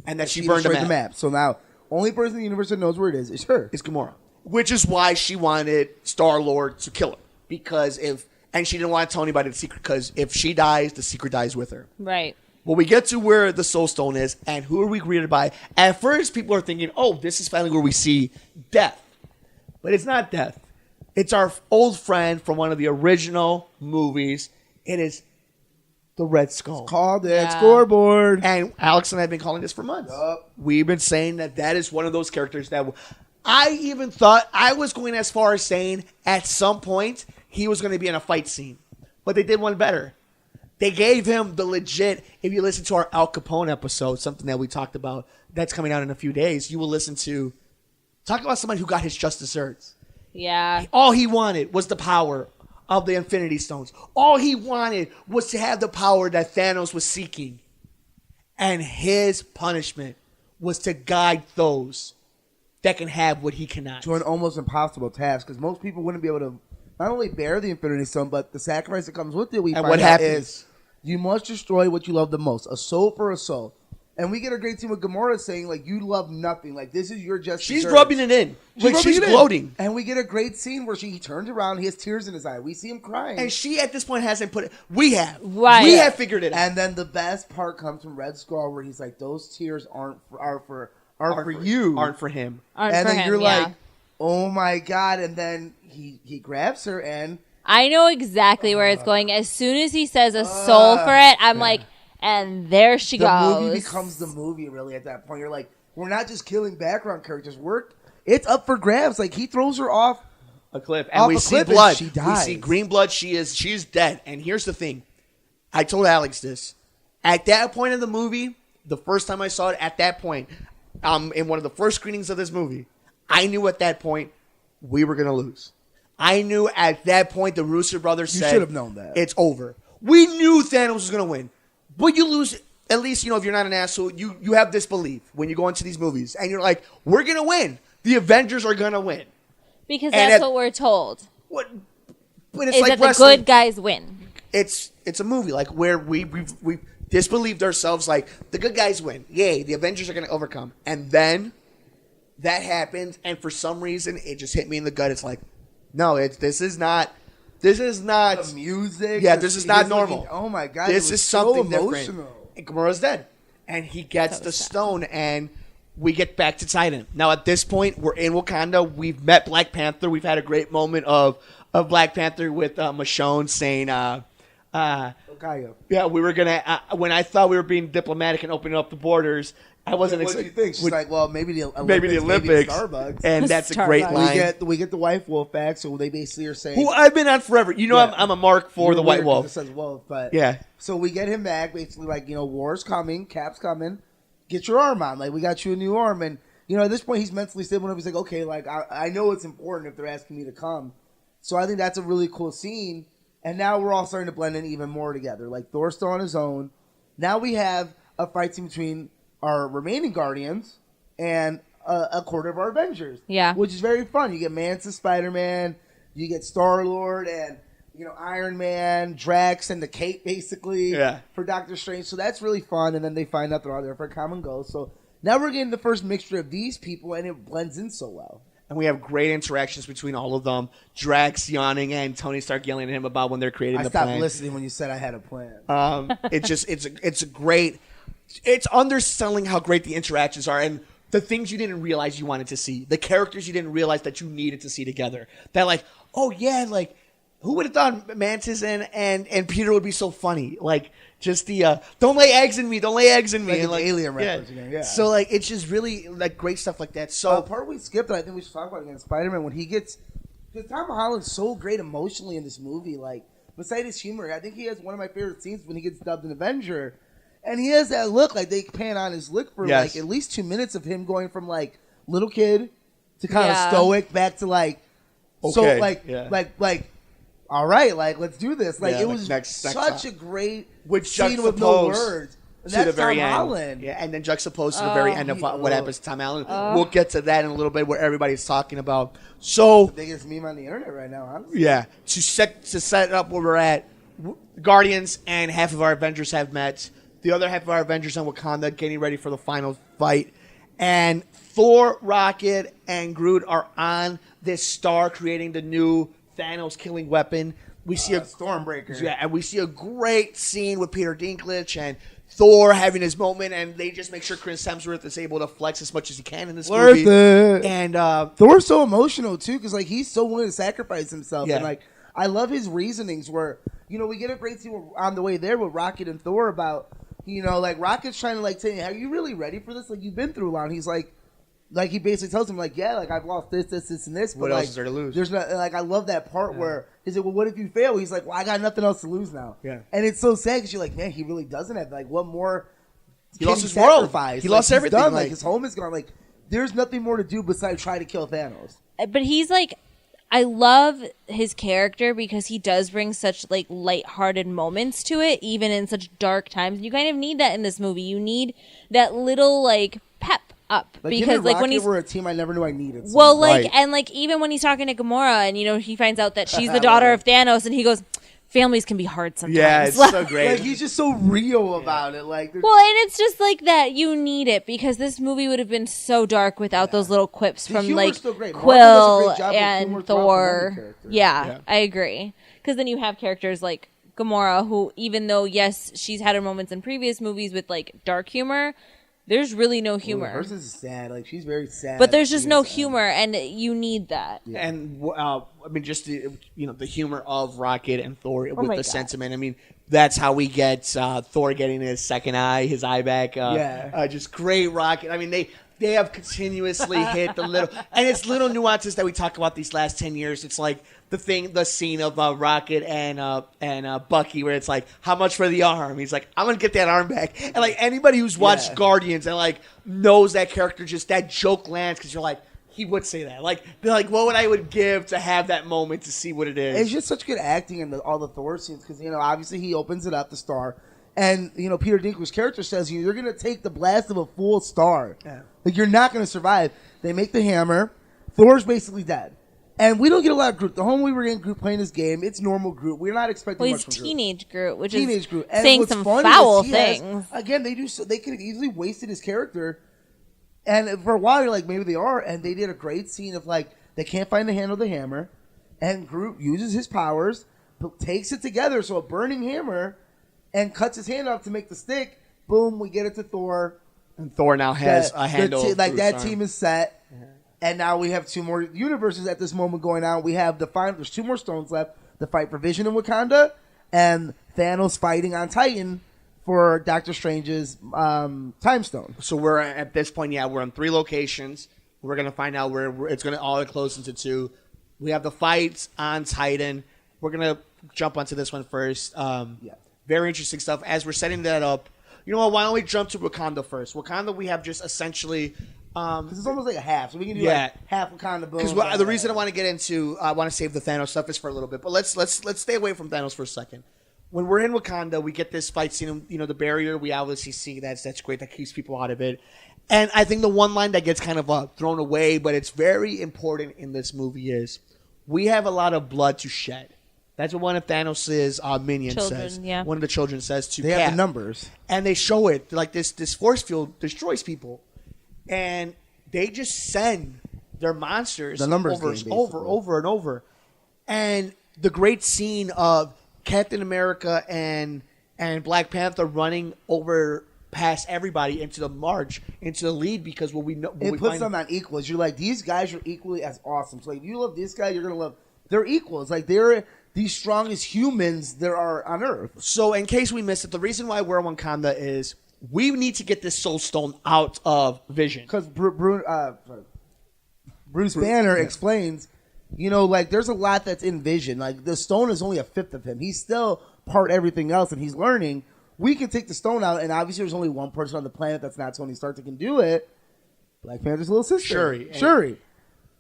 and that she burned the map. So now, only person in the universe that knows where it is her. It's Gamora, which is why she wanted Star-Lord to kill her, because and she didn't want to tell anybody the secret, because if she dies, the secret dies with her. Right. Well, we get to where the Soul Stone is, and who are we greeted by? At first, people are thinking, oh, this is finally where we see Death. But it's not Death. It's our old friend from one of the original movies. It is the Red Skull. It's called that scoreboard. And Alex and I have been calling this for months. Yep. We've been saying that is one of those characters that I even thought, I was going as far as saying at some point he was going to be in a fight scene. But they did one better. They gave him the legit, if you listen to our Al Capone episode, something that we talked about that's coming out in a few days, you will listen to talk about somebody who got his just desserts. Yeah. All he wanted was the power of the Infinity Stones. All he wanted was to have the power that Thanos was seeking. And his punishment was to guide those that can have what he cannot. To an almost impossible task, because most people wouldn't be able to not only bear the Infinity Stone, but the sacrifice that comes with it. And what happens is you must destroy what you love the most, a soul for a soul. And we get a great scene with Gamora saying, you love nothing. This is your just She's rubbing it in. She's gloating. And we get a great scene where he turns around, he has tears in his eye. We see him crying. And she, at this point, hasn't put it. We have. Right. We have figured it out. And then the best part comes from Red Skull, where he's like, those tears aren't for you. Aren't for him. And then you're like, oh my God. And then he grabs her and... I know exactly where it's going. As soon as he says a soul for it, I'm like... And there she goes. The movie becomes the movie, really, at that point. You're like, we're not just killing background characters. It's up for grabs. He throws her off a cliff, and we see cliff blood. she We dies. see green blood. She's dead. And here's the thing. I told Alex this. At that point in the movie, the first time I saw it, at that point, in one of the first screenings of this movie, I knew at that point we were going to lose. I knew at that point the Russo brothers said, you should have known that. It's over. We knew Thanos was going to win. But you lose, at least, if you're not an asshole, you have this belief when you go into these movies. And you're like, we're going to win. The Avengers are going to win. Because that's what we're told. What? But it's is like that wrestling. The good guys win. It's a movie like where we disbelieved ourselves. Like the good guys win. Yay! The Avengers are going to overcome. And then that happened, and for some reason, it just hit me in the gut. It's like, no, this is not. The music. Yeah, this is not normal. Looking, oh my god! This is something so different. And Gamora's dead, and he gets the stone, and we get back to Titan. Now at this point, we're in Wakanda. We've met Black Panther. We've had a great moment of Black Panther with Michonne saying, Okay. yeah, we were gonna. When I thought we were being diplomatic and opening up the borders, I wasn't. What do you think? She's like, well, maybe the Olympics, maybe the Olympics, Starbucks, and that's a great Starbucks. line. We get the White Wolf back, so they basically are saying, Who I've been on forever. Yeah. I'm a mark for the White Wolf. It says Wolf, but Yeah. So we get him back, basically like war's coming, Cap's coming, get your arm on, like we got you a new arm, and at this point he's mentally stable enough. He's like, okay, like I know it's important if they're asking me to come, so I think that's a really cool scene. And now we're all starting to blend in even more together. Like Thor's still on his own. Now we have a fight scene between our remaining Guardians and a quarter of our Avengers. Yeah. Which is very fun. You get Mantis, Spider-Man, you get Star-Lord, and Iron Man, Drax, and the Cape basically for Doctor Strange. So that's really fun. And then they find out they're all there for a common goal. So now we're getting the first mixture of these people, and it blends in so well. And we have great interactions between all of them. Drax yawning and Tony Stark yelling at him about when they're creating the plan. I stopped listening when you said I had a plan. It's a great. It's underselling how great the interactions are and the things you didn't realize you wanted to see, the characters you didn't realize that you needed to see together. That like, oh yeah, like who would have thought Mantis and Peter would be so funny? Like just the don't lay eggs in me, don't lay eggs in me, like and like alien reference again. Yeah. So like it's just really like great stuff like that. So part we skipped that I think we should talk about again, Spider-Man when he gets, because Tom Holland's so great emotionally in this movie. Like besides his humor, I think he has one of my favorite scenes when he gets dubbed an Avenger. And he has that look, like they pan on his look for like at least 2 minutes of him going from like little kid to kind of stoic back to like, so like, all right, like let's do this. Like it was such a great scene with no words. And to the very Tom end. Holland. Yeah, and then juxtaposed to the very end of what happens to Tom Holland. We'll get to that in a little bit where everybody's talking about. So the biggest meme on the internet right now, honestly. Yeah, to set up where we're at, Guardians and half of our Avengers have met. The other half of our Avengers in Wakanda getting ready for the final fight. And Thor, Rocket, and Groot are on this star creating the new Thanos killing weapon. We see a Stormbreaker. Yeah, and we see a great scene with Peter Dinklage and Thor having his moment, and they just make sure Chris Hemsworth is able to flex as much as he can in this movie. Worth it. And Thor's so emotional too, because like he's so willing to sacrifice himself. Yeah. And like I love his reasonings where we get a great scene on the way there with Rocket and Thor about like Rocket's trying to like tell you, are you really ready for this? Like you've been through a lot. And he's like he basically tells him like, yeah, like I've lost this, and this. But what like, else is there to lose? There's not like I love that part where he's like, well, what if you fail? He's like, well, I got nothing else to lose now. Yeah. And it's so sad because you're like, man, he really doesn't have like what more. He lost his world. He lost everything. Done. Like his home is gone. Like there's nothing more to do besides try to kill Thanos. But he's like, I love his character because he does bring such like lighthearted moments to it, even in such dark times. You kind of need that in this movie. You need that little like pep up like because like when we're a team I never knew I needed. Well, like and like even when he's talking to Gamora and he finds out that she's the daughter of Thanos and he goes, families can be hard sometimes. Yeah, it's so great. Like he's just so real about it. Like well, and it's just like that. You need it because this movie would have been so dark without those little quips from like Quill and Thor. Yeah, I agree. Because then you have characters like Gamora, who even though yes, she's had her moments in previous movies with like dark humor. There's really no humor. Hers is sad. Like she's very sad. But there's just no humor, and you need that. Yeah. And I mean, just the humor of Rocket and Thor with the sentiment. I mean, that's how we get Thor getting his second eye, his eye back. Just great Rocket. I mean, they have continuously hit the little, and it's little nuances that we talk about these last 10 years. It's like the scene of Rocket and Bucky, where it's like, how much for the arm? He's like, I'm gonna get that arm back. And like anybody who's watched Guardians and like knows that character, just that joke lands because you're like, he would say that. Like, they're like, what would I would give to have that moment to see what it is? It's just such good acting in all the Thor scenes because, obviously he opens it up, the star. And, Peter Dinklage's character says, you're going to take the blast of a full star. Yeah. Like, you're not going to survive. They make the hammer. Thor's basically dead. And we don't get a lot of Groot. The whole we were getting Groot playing this game, it's normal Groot. We're not expecting much from Groot. He's teenage Groot, which is Groot. Saying some foul things. Again, they could have easily wasted his character. And for a while, you're like, maybe they are. And they did a great scene of, like, they can't find the handle of the hammer. And Groot uses his powers, but takes it together. So a burning hammer, and cuts his hand off to make the stick. Boom, we get it to Thor. And Thor now has a handle. That team is set. Mm-hmm. And now we have two more universes at this moment going on. We have there's two more stones left. The fight for Vision in Wakanda, and Thanos fighting on Titan for Doctor Strange's time stone. So we're at this point, we're on 3 locations. We're going to find out where it's going to all close into 2. We have the fights on Titan. We're going to jump onto this one first. Very interesting stuff. As we're setting that up, you know what? Why don't we jump to Wakanda first? Wakanda, we have just essentially... Because it's almost like a half, so we can do like half Wakanda. Because the reason I want to get into, I want to save the Thanos stuff is for a little bit, but let's stay away from Thanos for a second. When we're in Wakanda, we get this fight scene. The barrier. We obviously see that's great. That keeps people out of it. And I think the one line that gets kind of thrown away, but it's very important in this movie is we have a lot of blood to shed. That's what one of Thanos' minions says. Yeah. One of the children says to They Cap. have the numbers. And they show it. Like this force field destroys people. And they just send their monsters the numbers over and over. And the great scene of Captain America and Black Panther running over past everybody into the lead, because what we know... It puts them on equals. You're like, these guys are equally as awesome. So if you love this guy, you're going to love... They're equals. Like, they're the strongest humans there are on Earth. So in case we missed it, the reason why we're in Wakanda is... we need to get this Soul Stone out of Vision. Because Bruce Banner explains, there's a lot that's in Vision. Like, the stone is only a fifth of him. He's still part everything else, and he's learning. We can take the stone out, and obviously there's only one person on the planet that's not Tony Stark that can do it. Black Panther's little sister. Shuri.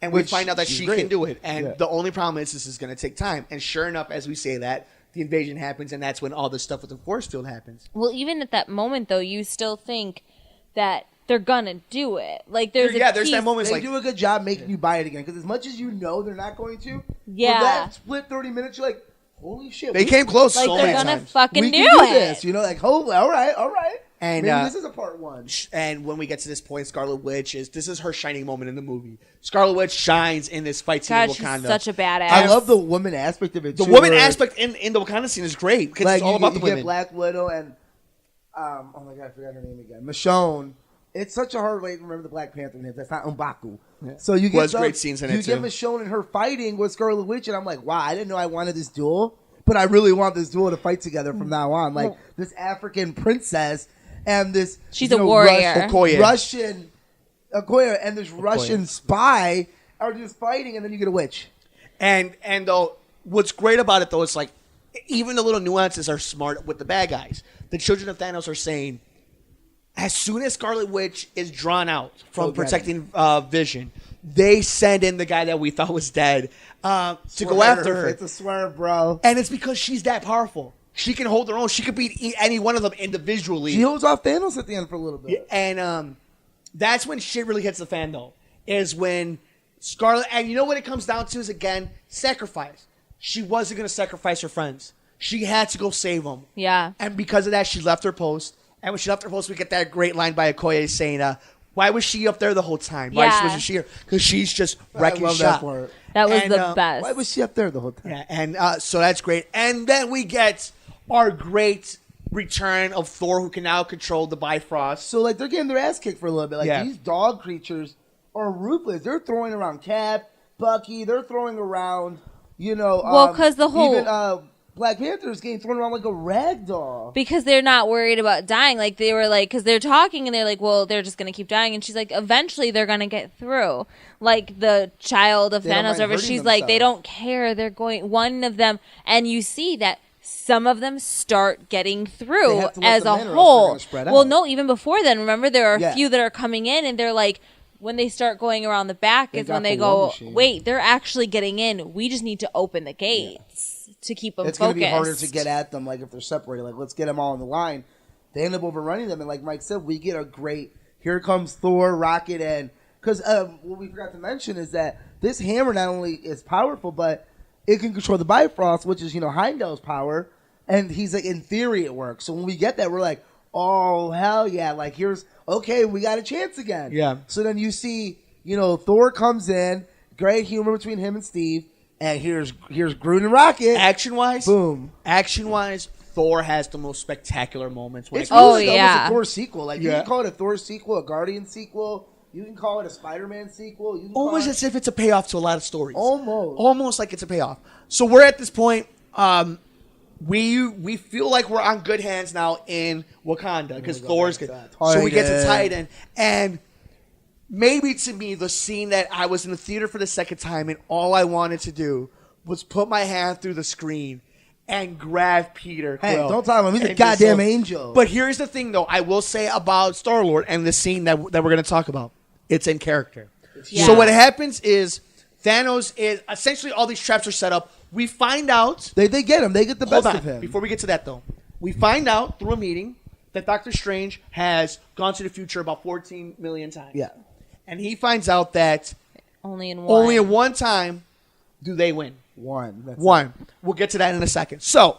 And we find out that she can do it. And the only problem is this is going to take time. And sure enough, as we say that, the invasion happens, and that's when all this stuff with the force field happens. Well, even at that moment, though, you still think that they're gonna do it. Like there's that moment. They do a good job making you buy it again, because as much as they're not going to. For that split 30 minutes, you're like, holy shit! They came close. Like so they're many gonna times. fucking we do can it. This, all right. And maybe this is a part 1. And when we get to this point, Scarlet Witch this is her shining moment in the movie. Scarlet Witch shines in this fight scene in Wakanda. She's such a badass. I love the woman aspect of it. The woman aspect in the Wakanda scene is great, because it's all about the women. You get Black Widow and oh my god, I forgot her name again. Michonne. It's such a hard way to remember the Black Panther name. That's not M'Baku. Yeah. So you get great scenes in it too. You get Michonne and her fighting with Scarlet Witch, and I'm like, wow, I didn't know I wanted this duel, but I really want this duel to fight together from now on. Like this African princess. And this she's a warrior. Russian Okoye and this Russian spy are just fighting, and then you get a witch. And though what's great about it though is like even the little nuances are smart with the bad guys. The children of Thanos are saying, as soon as Scarlet Witch is drawn out from protecting Vision, they send in the guy that we thought was dead to go after her. It's a swerve, bro. And it's because she's that powerful. She can hold her own. She could beat any one of them individually. She holds off Thanos at the end for a little bit. And that's when shit really hits the fan, though, is when Scarlet... And you know what it comes down to is, again, sacrifice. She wasn't going to sacrifice her friends. She had to go save them. Yeah. And because of that, she left her post. And when she left her post, we get that great line by Okoye saying, why was she up there the whole time? Why wasn't she here? Because she's just wrecking shop. That was the best. Why was she up there the whole time? Yeah, and so that's great. And then we get our great return of Thor, who can now control the Bifrost. So, they're getting their ass kicked for a little bit. These dog creatures are ruthless. They're throwing around Cap, Bucky. They're throwing around, because the whole... Even Black Panther is getting thrown around like a rag doll. Because they're not worried about dying. Like, they were like, because they're talking and they're like, well, they're just going to keep dying. And she's like, eventually they're going to get through. Like, the child of Thanos, whatever, she's like, they don't care. They're going, one of them, and you see that some of them start getting through as a whole. Well, no, even before then, remember, there are a few that are coming in and they're like, when they start going around the back is when they go, wait, they're actually getting in. We just need to open the gates to keep them focused. It's going to be harder to get at them, like, if they're separated. Like, let's get them all on the line. They end up overrunning them. And like Mike said, we get a great, here comes Thor, Rocket, and... Because what we forgot to mention is that this hammer not only is powerful, but it can control the Bifrost, which is, Heimdall's power. And he's like, in theory, it works. So when we get that, we're like, oh, hell yeah. Like, okay, we got a chance again. Yeah. So then you see, Thor comes in, great humor between him and Steve, and here's Groot and Rocket. Action-wise? Boom. Action-wise, Thor has the most spectacular moments. It's almost a Thor sequel. Like, you can call it a Thor sequel, a Guardian sequel. You can call it a Spider-Man sequel. You can almost as if it's a payoff to a lot of stories. Almost like it's a payoff. So we're at this point. We feel like we're on good hands now in Wakanda because Thor's good. So we get to Titan, and maybe to me the scene that I was in the theater for the second time, and all I wanted to do was put my hand through the screen and grab Peter Quill. Hey, don't talk about him. He's a goddamn angel. But here's the thing, though. I will say about Star-Lord and the scene that we're going to talk about. It's in character. Yeah. So what happens is Thanos is essentially all these traps are set up. We find out they get him. They get the best of him. Before we get to that, though, we find out through a meeting that Doctor Strange has gone to the future about 14 million times. Yeah, and he finds out that only in one time do they win. One. We'll get to that in a second. So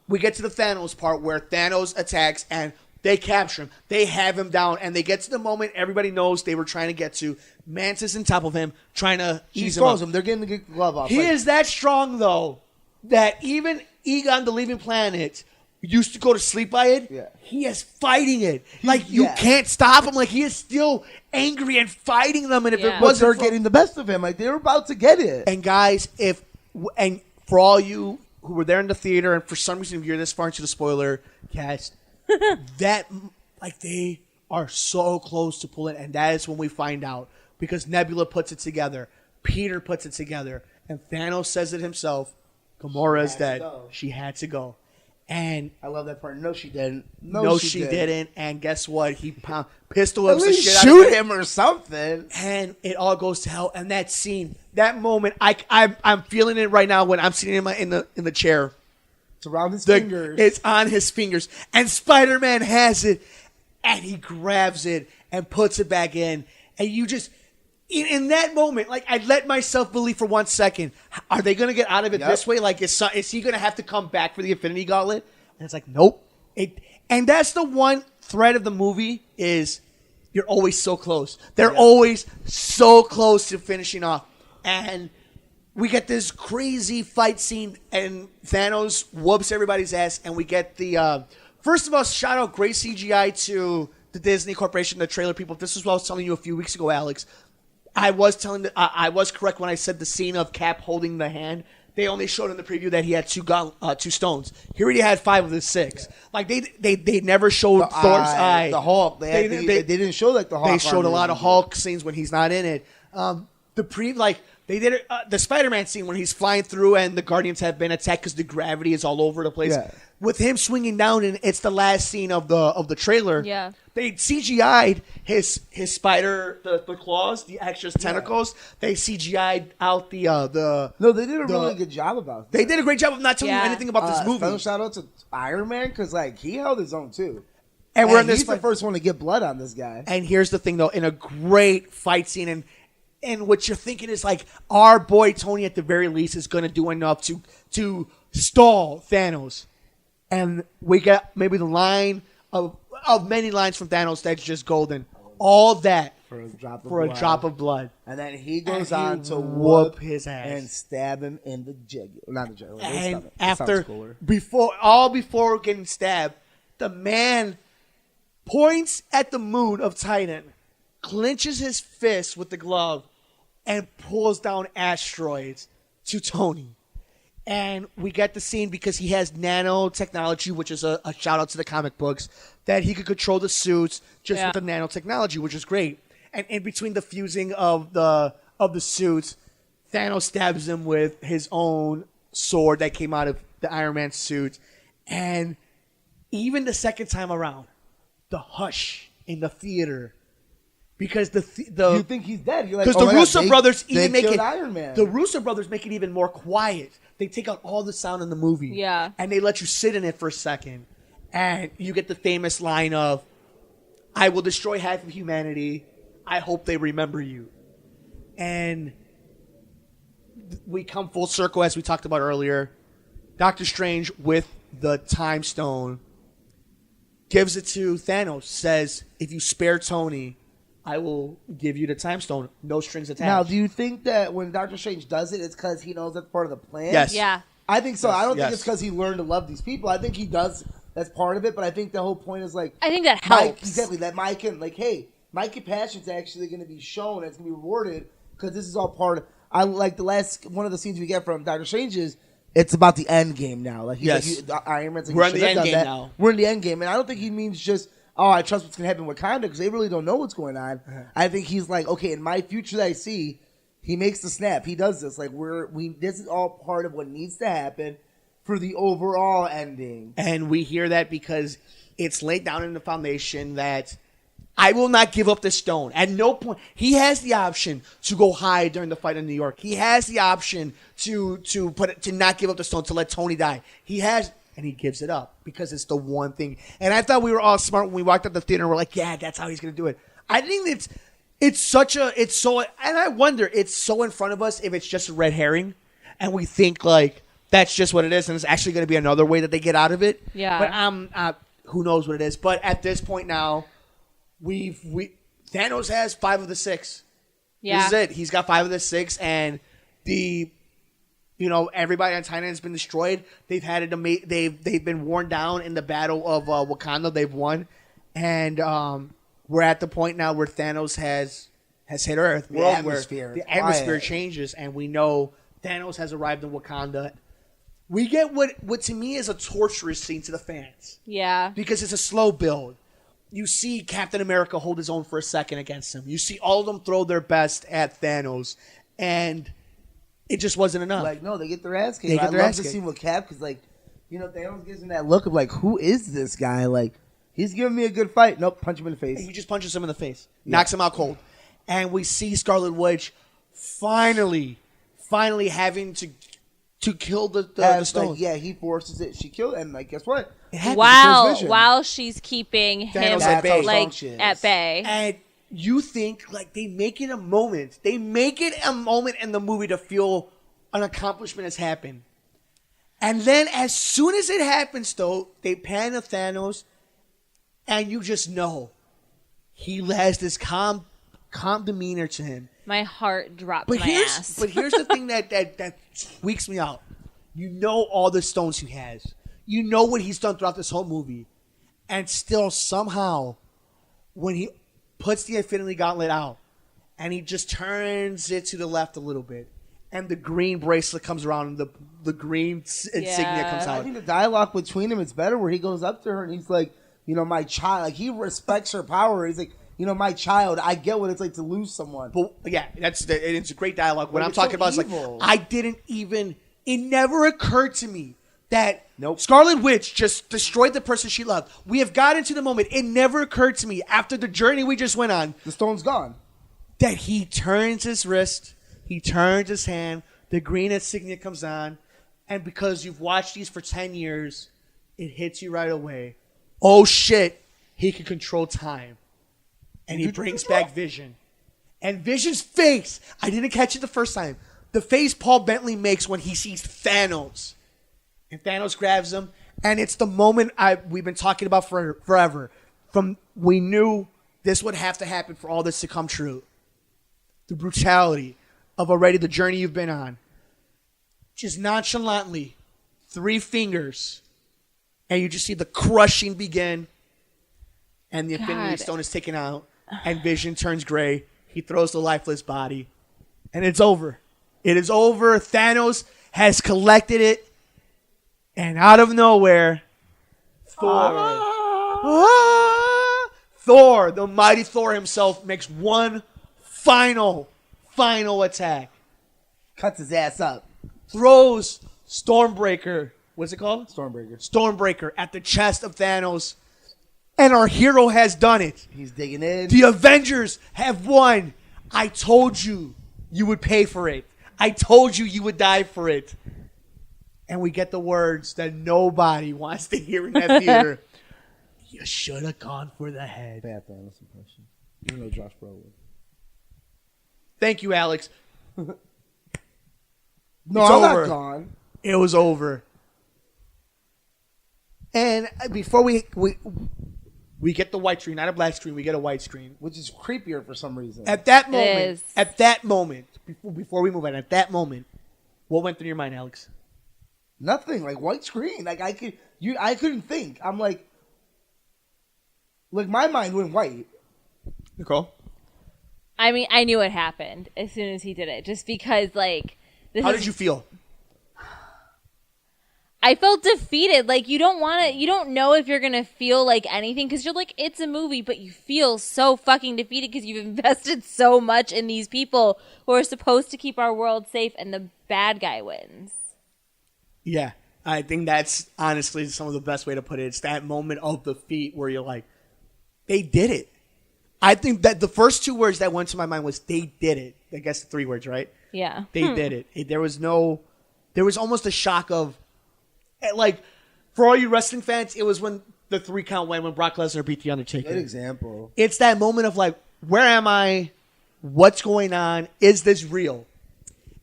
we get to the Thanos part where Thanos attacks and they capture him. They have him down, and they get to the moment everybody knows they were trying to get to. Mantis on top of him, trying to ease him up. They're getting the glove off. He is that strong, though, that even Egon, the Living Planet, used to go to sleep by it. Yeah. He is fighting it. You can't stop him. Like, he is still angry and fighting them. And if it wasn't they're getting the best of him. Like, they were about to get it. And guys, and for all you who were there in the theater, and for some reason you're this far into the spoiler cast, they are so close to pulling, and that is when we find out, because Nebula puts it together, Peter puts it together, and Thanos says it himself. Gamora is dead. She had to go. And I love that part. No, she didn't. No, she didn't. And guess what? He pistol whips the shit shoot out of him or something. And it all goes to hell. And that scene, that moment, I'm feeling it right now when I'm sitting in the chair. It's around his fingers. It's on his fingers. And Spider-Man has it. And he grabs it and puts it back in. And you just, in that moment, like, I let myself believe for 1 second, are they going to get out of it this way? Like, is he going to have to come back for the Infinity Gauntlet? And it's like, nope. And that's the one thread of the movie is you're always so close. They're always so close to finishing off. And we get this crazy fight scene, and Thanos whoops everybody's ass, and we get the... first of all, shout out great CGI to the Disney Corporation, the trailer people. This is what I was telling you a few weeks ago, Alex. I was correct when I said the scene of Cap holding the hand. They only showed in the preview that he had two stones. He already had 5 of the 6. Yeah. Like they never showed Thor's eye. The Hulk. They didn't show like the Hulk. They showed a lot of Hulk scenes when he's not in it. They did the Spider-Man scene when he's flying through and the Guardians have been attacked because the gravity is all over the place. Yeah. With him swinging down, and it's the last scene of the trailer. Yeah, they CGI'd his spider, the claws, the extra tentacles. They CGI'd out the. No, they did a really good job about that. They did a great job of not telling you anything about this movie. Special shout out to Iron Man because he held his own too. And he's the first one to get blood on this guy. And here's the thing, though, in a great fight scene, and what you're thinking is like our boy Tony at the very least is going to do enough to stall Thanos. And we get maybe the line of many lines from Thanos that's just golden. All that for a drop of blood. And then he goes on to whoop his ass and stab him in the jugular. Not the jugular. And after, before getting stabbed, the man points at the moon of Titan, clenches his fist with the glove, and pulls down asteroids to Tony. And we get the scene because he has nanotechnology, which is a shout out to the comic books, that he could control the suits just with the nanotechnology, which is great. And in between the fusing of the suits, Thanos stabs him with his own sword that came out of the Iron Man suit. And even the second time around, the hush in the theater. Because you think he's dead. You're like, because the Russo brothers even make it. Iron Man. The Russo brothers make it even more quiet. They take out all the sound in the movie. Yeah. And they let you sit in it for a second. And you get the famous line of, I will destroy half of humanity. I hope they remember you. And we come full circle, as we talked about earlier. Doctor Strange, with the Time Stone, gives it to Thanos, says, if you spare Tony, I will give you the Time Stone. No strings attached. Now, do you think that when Doctor Strange does it, it's because he knows that's part of the plan? Yes. Yeah. I think so. Yes, I don't think it's because he learned to love these people. I think he does. That's part of it. But I think the whole point is like, I think that helps. Exactly. That Mike can, like, hey, my compassion's actually going to be shown. It's going to be rewarded because this is all part of. I like the last one of the scenes we get from Doctor Strange is it's about the end game now. Like, he's like, Iron Man's like, we're in the end game now. We're in the end game, and I don't think he means just, oh, I trust what's going to happen with Wakanda because they really don't know what's going on. Uh-huh. I think he's like, okay, in my future that I see, he makes the snap. He does this. Like, this is all part of what needs to happen for the overall ending. And we hear that because it's laid down in the foundation that I will not give up the stone. At no point, he has the option to go hide during the fight in New York. He has the option to not give up the stone, to let Tony die. He has, and he gives it up because it's the one thing. And I thought we were all smart when we walked out the theater and we're like, yeah, that's how he's going to do it. I think it's so, and I wonder, it's so in front of us if it's just a red herring and we think like that's just what it is and it's actually going to be another way that they get out of it. Yeah. But who knows what it is. But at this point now, Thanos has 5 of the 6. Yeah. This is it. He's got 5 of the 6 and everybody on Titan has been destroyed. They've had it. They've been worn down in the battle of Wakanda. They've won, and we're at the point now where Thanos has hit Earth. The atmosphere changes, and we know Thanos has arrived in Wakanda. We get what to me is a torturous scene to the fans. Yeah, because it's a slow build. You see Captain America hold his own for a second against him. You see all of them throw their best at Thanos, and it just wasn't enough. Like, no, they get their ass kicked. I love to see with Cap because, like, Thanos gives him that look of, like, who is this guy? Like, he's giving me a good fight. Nope, punch him in the face. And he just punches him in the face. Knocks him out cold. And we see Scarlet Witch finally having to kill the stone. Like, yeah, he forces it. She killed him. Like, guess what? While she's keeping him at bay. At bay. And you think like they make it a moment. They make it a moment in the movie to feel an accomplishment has happened. And then as soon as it happens, though, they pan to Thanos, and you just know he has this calm demeanor to him. My heart dropped my ass. But here's the thing that tweaks me out. You know all the stones he has. You know what he's done throughout this whole movie. And still, somehow, when he puts the Infinity Gauntlet out, and he just turns it to the left a little bit, and the green bracelet comes around, and the green insignia comes out. I think the dialogue between them is better, where he goes up to her, and he's like, my child. Like, he respects her power. He's like, my child, I get what it's like to lose someone. But, yeah, it's a great dialogue. What I'm talking about is, like, it never occurred to me that Scarlet Witch just destroyed the person she loved. We have gotten to the moment. It never occurred to me after the journey we just went on. The stone's gone. That he turns his wrist, he turns his hand, the green insignia comes on, and because you've watched these for 10 years, it hits you right away. Oh shit, he can control time. And he brings back Vision. And Vision's face, I didn't catch it the first time. The face Paul Bentley makes when he sees Thanos. And Thanos grabs him, and it's the moment we've been talking about for forever. We knew this would have to happen for all this to come true. The brutality of already the journey you've been on. Just nonchalantly, 3 fingers, and you just see the crushing begin, and the Infinity Stone is taken out, and Vision turns gray. He throws the lifeless body, and it's over. It is over. Thanos has collected it, and out of nowhere, Thor, the mighty Thor himself, makes one final attack. Cuts his ass up. Throws Stormbreaker. What's it called? Stormbreaker at the chest of Thanos. And our hero has done it. He's digging in. The Avengers have won. I told you would pay for it. I told you would die for it. And we get the words that nobody wants to hear in that theater. You should have gone for the head. Bad Thanos impression. You know Josh Brolin. Thank you, Alex. No, it's I'm over. not gone. It was over. And before we get the white screen, not a black screen, we get a white screen. Which is creepier for some reason. At that moment, before we move on, at that moment, what went through your mind, Alex? Nothing. Like, white screen. Like, I couldn't think. I'm like my mind went white. Nicole? I mean, I knew it happened as soon as he did it. Just because, like... How did you feel? I felt defeated. Like, you don't know if you're going to feel like anything because you're like, it's a movie, but you feel so fucking defeated because you've invested so much in these people who are supposed to keep our world safe and the bad guy wins. Yeah, I think that's honestly some of the best way to put it. It's that moment of defeat where you're like, they did it. I think that the first two words that went to my mind was, they did it. I guess 3 words, right? Yeah. They did it. There was almost a shock of, like, for all you wrestling fans, it was when the 3 count went when Brock Lesnar beat The Undertaker. Good example. It's that moment of like, where am I? What's going on? Is this real?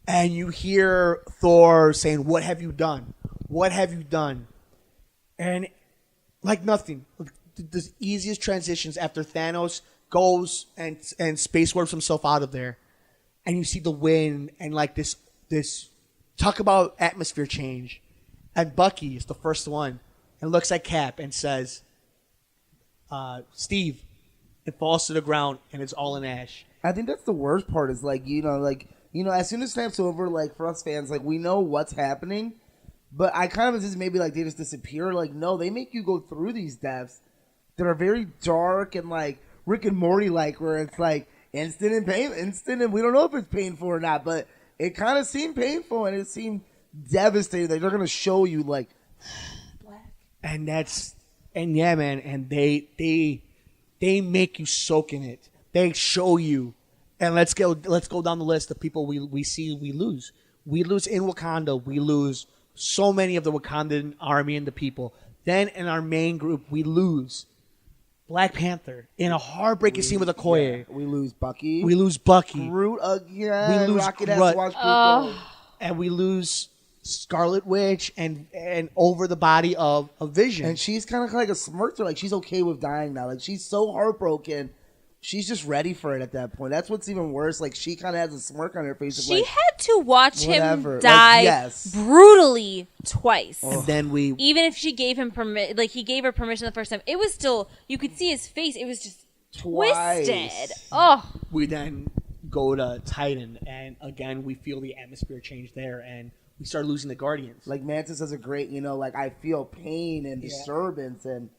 And you hear Thor saying, what have you done? What have you done? And like nothing. The easiest transitions after Thanos goes and space warps himself out of there. And you see the wind and like this talk about atmosphere change. And Bucky is the first one and looks at Cap and says, Steve, it falls to the ground and it's all in ash. I think that's the worst part is as soon as Snap's over, like for us fans, like we know what's happening, but I kind of just maybe like they just disappear. Like, no, they make you go through these deaths that are very dark and like Rick and Morty like, where it's like instant and we don't know if it's painful or not, but it kind of seemed painful and it seemed devastating. Like they're gonna show you like black, and yeah, man, and they make you soak in it. They show you, and let's go down the list of people we see we lose. We lose in Wakanda. We lose so many of the Wakandan army and the people. Then in our main group, we lose Black Panther in a heartbreaking scene with Okoye. Yeah. We lose Bucky. Groot again. We lose Rocket Groot. And we lose Scarlet Witch and over the body of Vision. And she's kind of like a smirk. Like she's okay with dying now. Like she's so heartbroken. She's just ready for it at that point. That's what's even worse. Like she kind of has a smirk on her face. She like, had to watch whatever. him die brutally twice. And then even if she gave him permission, like he gave her permission the first time, it was still, you could see his face. It was just twisted. Oh. We then go to Titan, and again we feel the atmosphere change there, and we start losing the Guardians. Like Mantis has a great, like I feel pain and disturbance and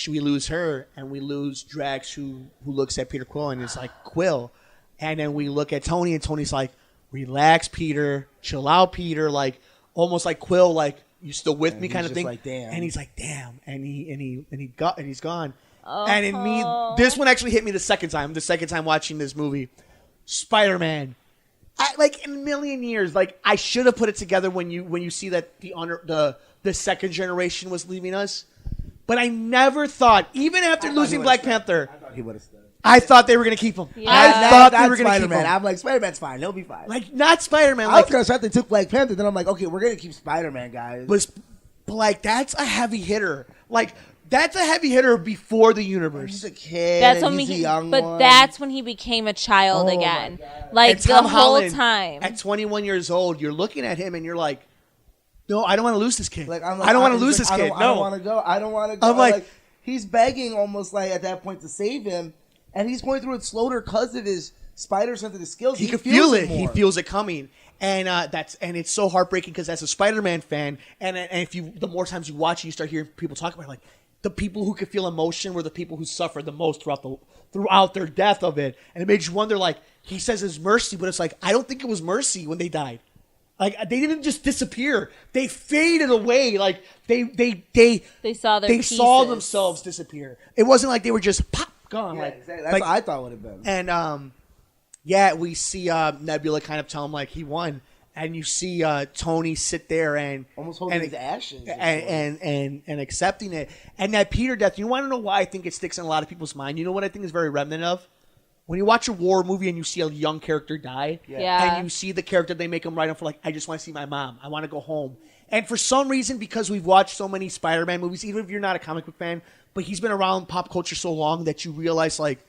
we lose her, and we lose Drax, who looks at Peter Quill and is like, Quill. And then we look at Tony, and Tony's like, relax, Peter, chill out, Peter, like almost like Quill, like you still with me kind of thing. Like, damn. And he's like, damn, and he's gone. And in me, this one actually hit me the second time watching this movie. Spider-Man. Like in a million years, like I should have put it together when you see that the second generation was leaving us. But I never thought, even after losing Black Panther, I thought they were going to keep him. Yeah. I thought they were going to keep him. I'm like, Spider-Man's fine. He'll be fine. Like, not Spider-Man. I was going to start they took Black Panther. Then I'm like, okay, we're going to keep Spider-Man, guys. But like, that's a heavy hitter. Like, that's a heavy hitter before the universe. He's a kid. He's a young one. That's when he became a child again. Like, the whole Holland, time. At 21 years old, you're looking at him and you're like, no, I don't want to lose this kid. Like, I don't want to lose this kid. I don't want to go. I don't want to go. I'm like, he's begging almost like at that point to save him, and he's going through it slower because of his Spider sensitive skills. He can feel it. He feels it coming. And it's so heartbreaking because as a Spider-Man fan, and if you the more times you watch it, you start hearing people talk about it, like the people who could feel emotion were the people who suffered the most throughout their death of it. And it made you wonder, like, he says it's mercy, but it's like, I don't think it was mercy when they died. Like, they didn't just disappear. They faded away. Like, they saw their pieces. Saw themselves disappear. It wasn't like they were just pop gone. Yeah, like, exactly. That's what I thought it would have been. And we see Nebula kind of tell him like he won, and you see Tony sit there and almost holding his ashes and accepting it. And that Peter death, you want to know why I think it sticks in a lot of people's mind? You know what I think is very remnant of? When you watch a war movie and you see a young character die, and you see the character, they make him write him for like, I just want to see my mom. I want to go home. And for some reason, because we've watched so many Spider-Man movies, even if you're not a comic book fan, but he's been around pop culture so long that you realize, like,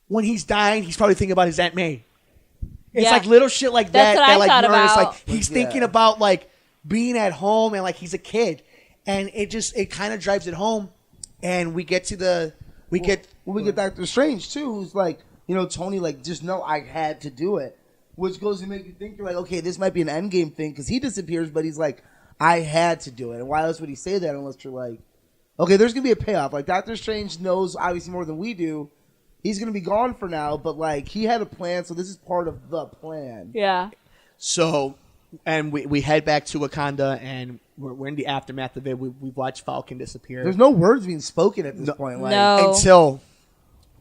when he's dying, he's probably thinking about his Aunt May. It's like little shit like That's that. What I like, thought about. Like he's thinking about like being at home and like he's a kid, and it kind of drives it home. And we get Doctor Strange too, who's like, Tony, like, just know I had to do it, which goes to make you think you're like, okay, this might be an Endgame thing because he disappears, but he's like, I had to do it. And why else would he say that unless you're like, okay, there's gonna be a payoff. Like Doctor Strange knows obviously more than we do. He's going to be gone for now, but, like, he had a plan, so this is part of the plan. Yeah. So, and we head back to Wakanda, and we're in the aftermath of it. We've watched Falcon disappear. There's no words being spoken at this point. Like, no. Until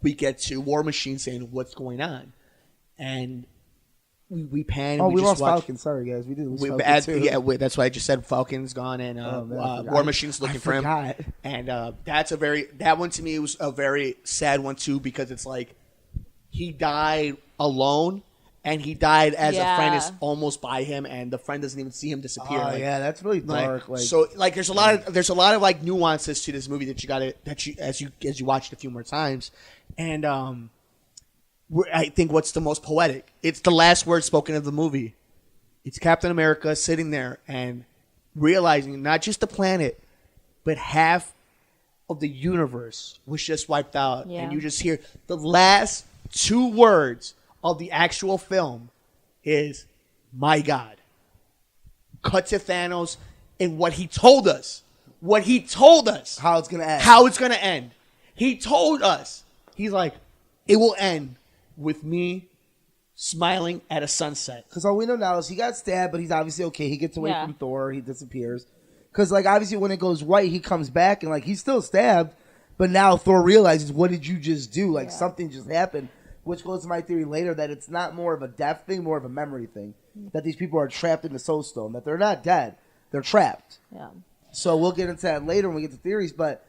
we get to War Machine saying, what's going on? And we pan. And we lost Falcon. Sorry, guys. We did lose Falcon, too. Yeah, that's why I just said Falcon's gone, and War Machine's looking for him. And that one to me was a very sad one, too, because it's like he died alone, and he died as a friend is almost by him, and the friend doesn't even see him disappear. Oh, yeah, that's really dark. So, like, there's a lot of like nuances to this movie that you as you watch it a few more times, and I think what's the most poetic. It's the last word spoken of the movie. It's Captain America sitting there and realizing not just the planet, but half of the universe was just wiped out. Yeah. And you just hear the last two words of the actual film is, my God. Cut to Thanos and what he told us. How it's going to end. He told us. He's like, it will end with me smiling at a sunset. Because all we know now is he got stabbed, but he's obviously okay. He gets away from Thor. He disappears. Because, like, obviously when it goes right, he comes back and, like, he's still stabbed. But now Thor realizes, what did you just do? Like, something just happened. Which goes to my theory later that it's not more of a death thing, more of a memory thing. That these people are trapped in the Soul Stone. That they're not dead. They're trapped. Yeah. So we'll get into that later when we get to theories. But,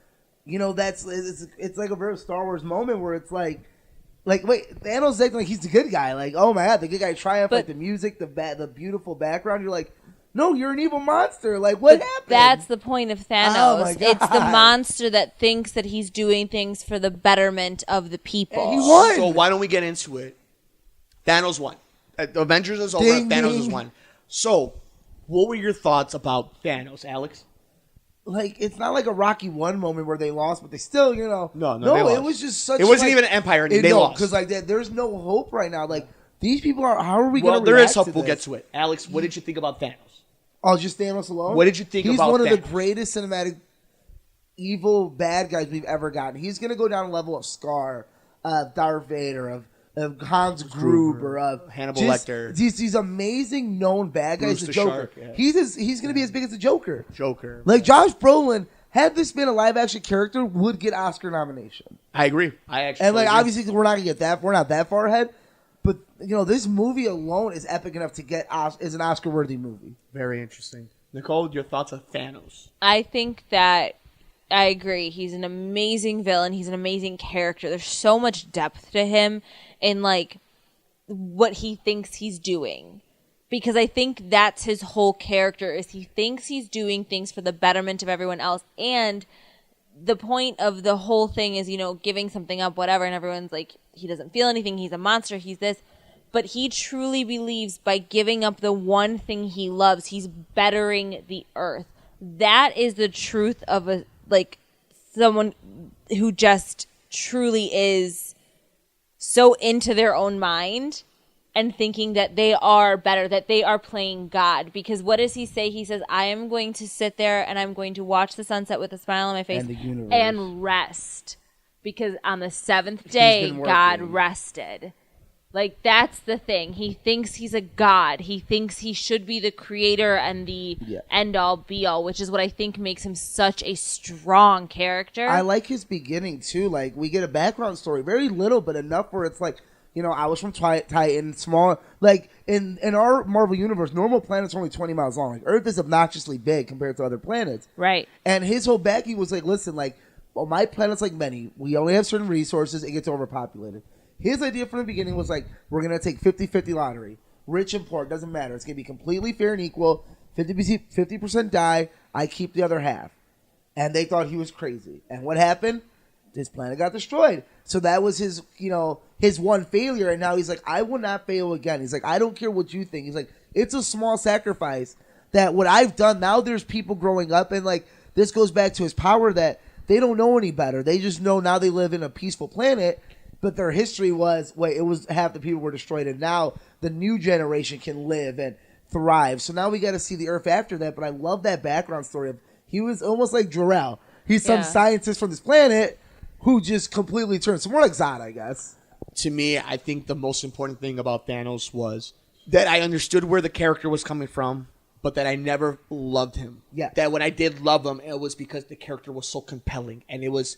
it's like a very Star Wars moment where it's like, wait, Thanos acting like he's the good guy. Like, oh my God, the good guy triumphed. Like the music, the beautiful background. You're like, no, you're an evil monster. Like, what happened? That's the point of Thanos. Oh my God. It's the monster that thinks that he's doing things for the betterment of the people. And he won. So why don't we get into it? Thanos won. The Avengers is over. Thanos has won. So, what were your thoughts about Thanos, Alex? Like, it's not like a Rocky 1 moment where they lost, but they still, No, it was just such. It wasn't even an empire. They lost because there's no hope right now. Like, these people are. How are we going to? Well, there is hope. We'll get to it. Alex, what did you think about Thanos? Oh, just Thanos alone? What did you think about Thanos? He's one of the greatest cinematic evil bad guys we've ever gotten. He's going to go down a level of Scar, of Darth Vader, of Hans Gruber, of Hannibal Lecter. These amazing known bad guys. Bruce the Joker. Shark, yeah. He's going to be as big as the Joker. Like Josh Brolin, had this been a live action character, would get Oscar nomination. I agree. Obviously we're not going to get that. We're not that far ahead. But, this movie alone is epic enough to get is an Oscar-worthy movie. Very interesting. Nicole, your thoughts on Thanos? I think that I agree. He's an amazing villain. He's an amazing character. There's so much depth to him in, like, what he thinks he's doing. Because I think that's his whole character, is he thinks he's doing things for the betterment of everyone else. And the point of the whole thing is, giving something up, whatever, and everyone's like, he doesn't feel anything, he's a monster, he's this. But he truly believes by giving up the one thing he loves, he's bettering the earth. That is the truth of someone who just truly is so into their own mind and thinking that they are better, that they are playing God. Because what does he say? He says, I am going to sit there and I'm going to watch the sunset with a smile on my face and rest. Because on the seventh day, God rested. Like, that's the thing. He thinks he's a god. He thinks he should be the creator and the end-all, be-all, which is what I think makes him such a strong character. I like his beginning, too. Like, we get a background story. Very little, but enough where it's like, you know, I was from Titan, small. Like, in our Marvel Universe, normal planets are only 20 miles long. Like, Earth is obnoxiously big compared to other planets. Right. And his whole backing was like, listen, like, well, my planet's like many. We only have certain resources. It gets overpopulated. His idea from the beginning was like, we're going to take 50-50 lottery. Rich and poor, doesn't matter. It's going to be completely fair and equal. 50% die. I keep the other half. And they thought he was crazy. And what happened? His planet got destroyed. So that was his, you know, his one failure. And now he's like, I will not fail again. He's like, I don't care what you think. He's like, it's a small sacrifice that what I've done. Now there's people growing up. And like, this goes back to his power that they don't know any better. They just know now they live in a peaceful planet. But their history was, it was half the people were destroyed, and now the new generation can live and thrive. So now we got to see the Earth after that. But I love that background story of he was almost like Jor-El. He's some scientist from this planet who just completely turned. So more like Zod, I guess. To me, I think the most important thing about Thanos was that I understood where the character was coming from, but that I never loved him. Yeah. That when I did love him, it was because the character was so compelling, and he was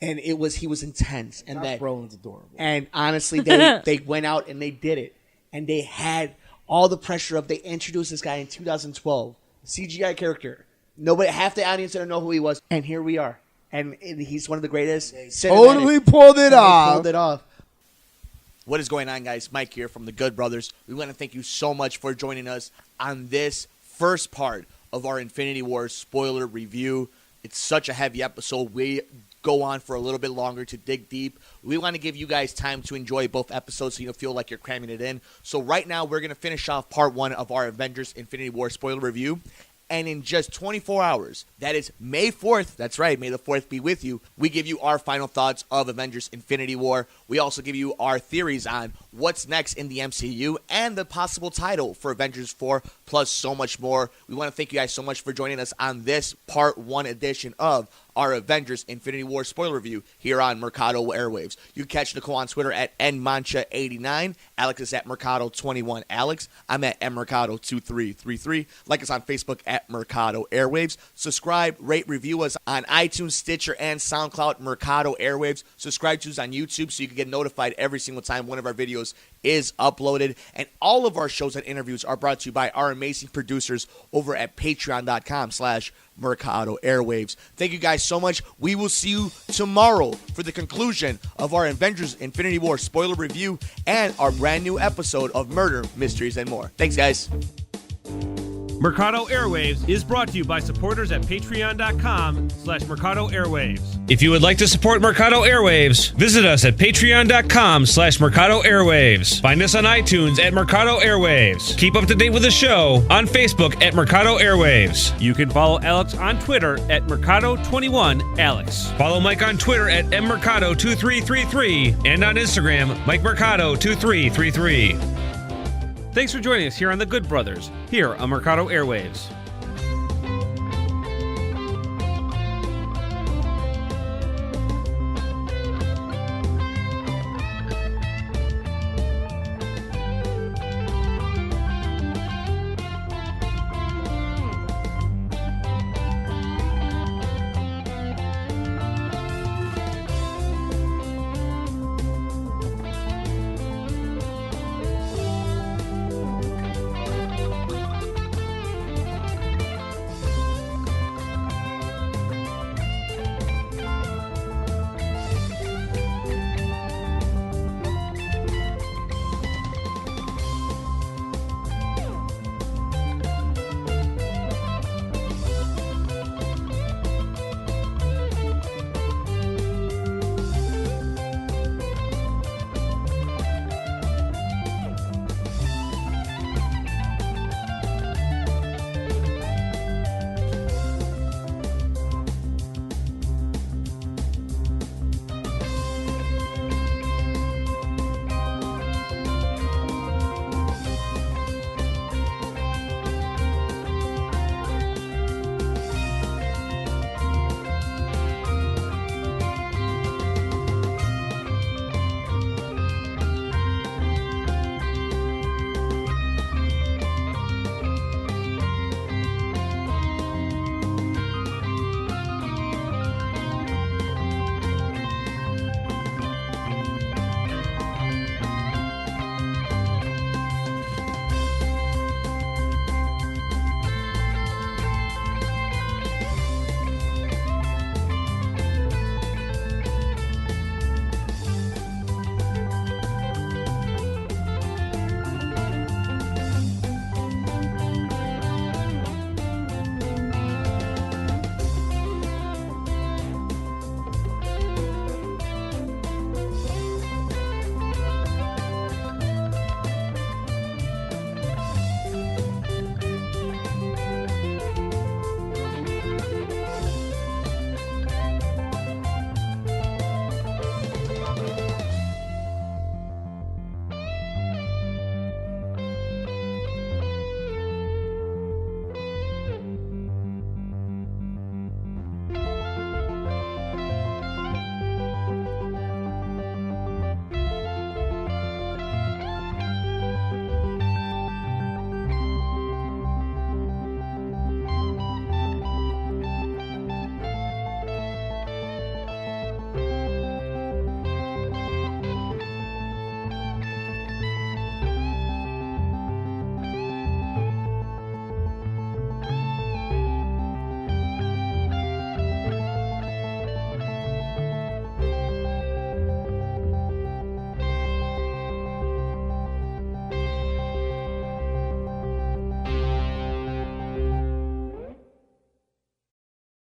intense, and that Brolin's adorable. And honestly, they went out and they did it, and they had all the pressure of they introduced this guy in 2012, CGI character. Nobody, half the audience didn't know who he was, and here we are, and he's one of the greatest. Totally pulled it off. Pulled it off. What is going on, guys? Mike here from the Good Brothers. We want to thank you so much for joining us on this first part of our Infinity War spoiler review. It's such a heavy episode. We go on for a little bit longer to dig deep. We want to give you guys time to enjoy both episodes so you don't feel like you're cramming it in. So right now, we're going to finish off part 1 of our Avengers Infinity War spoiler review. And in just 24 hours, that is May 4th, that's right, May the 4th be with you, we give you our final thoughts of Avengers Infinity War. We also give you our theories on what's next in the MCU and the possible title for Avengers 4, plus so much more. We want to thank you guys so much for joining us on this part 1 edition of our Avengers Infinity War spoiler review here on Mercado Airwaves. You can catch Nicole on Twitter at nmancha89. Alex is at Mercado21Alex. I'm at mmercado2333. Like us on Facebook at Mercado Airwaves. Subscribe, rate, review us on iTunes, Stitcher, and SoundCloud, Mercado Airwaves. Subscribe to us on YouTube so you can get notified every single time one of our videos is uploaded. And all of our shows and interviews are brought to you by our amazing producers over at patreon.com/Mercado Airwaves. Thank you guys so much. We will see you tomorrow for the conclusion of our Avengers Infinity War spoiler review and our brand new episode of Murder, Mysteries, and More. Thanks, guys. Mercado Airwaves is brought to you by supporters at patreon.com/Mercado Airwaves. If you would like to support Mercado Airwaves, visit us at patreon.com/Mercado Airwaves. Find us on iTunes at Mercado Airwaves. Keep up to date with the show on Facebook at Mercado Airwaves. You can follow Alex on Twitter at Mercado21Alex. Follow Mike on Twitter at mmercado2333 and on Instagram, MikeMercado2333. Thanks for joining us here on The Good Brothers, here on Mercado Airwaves.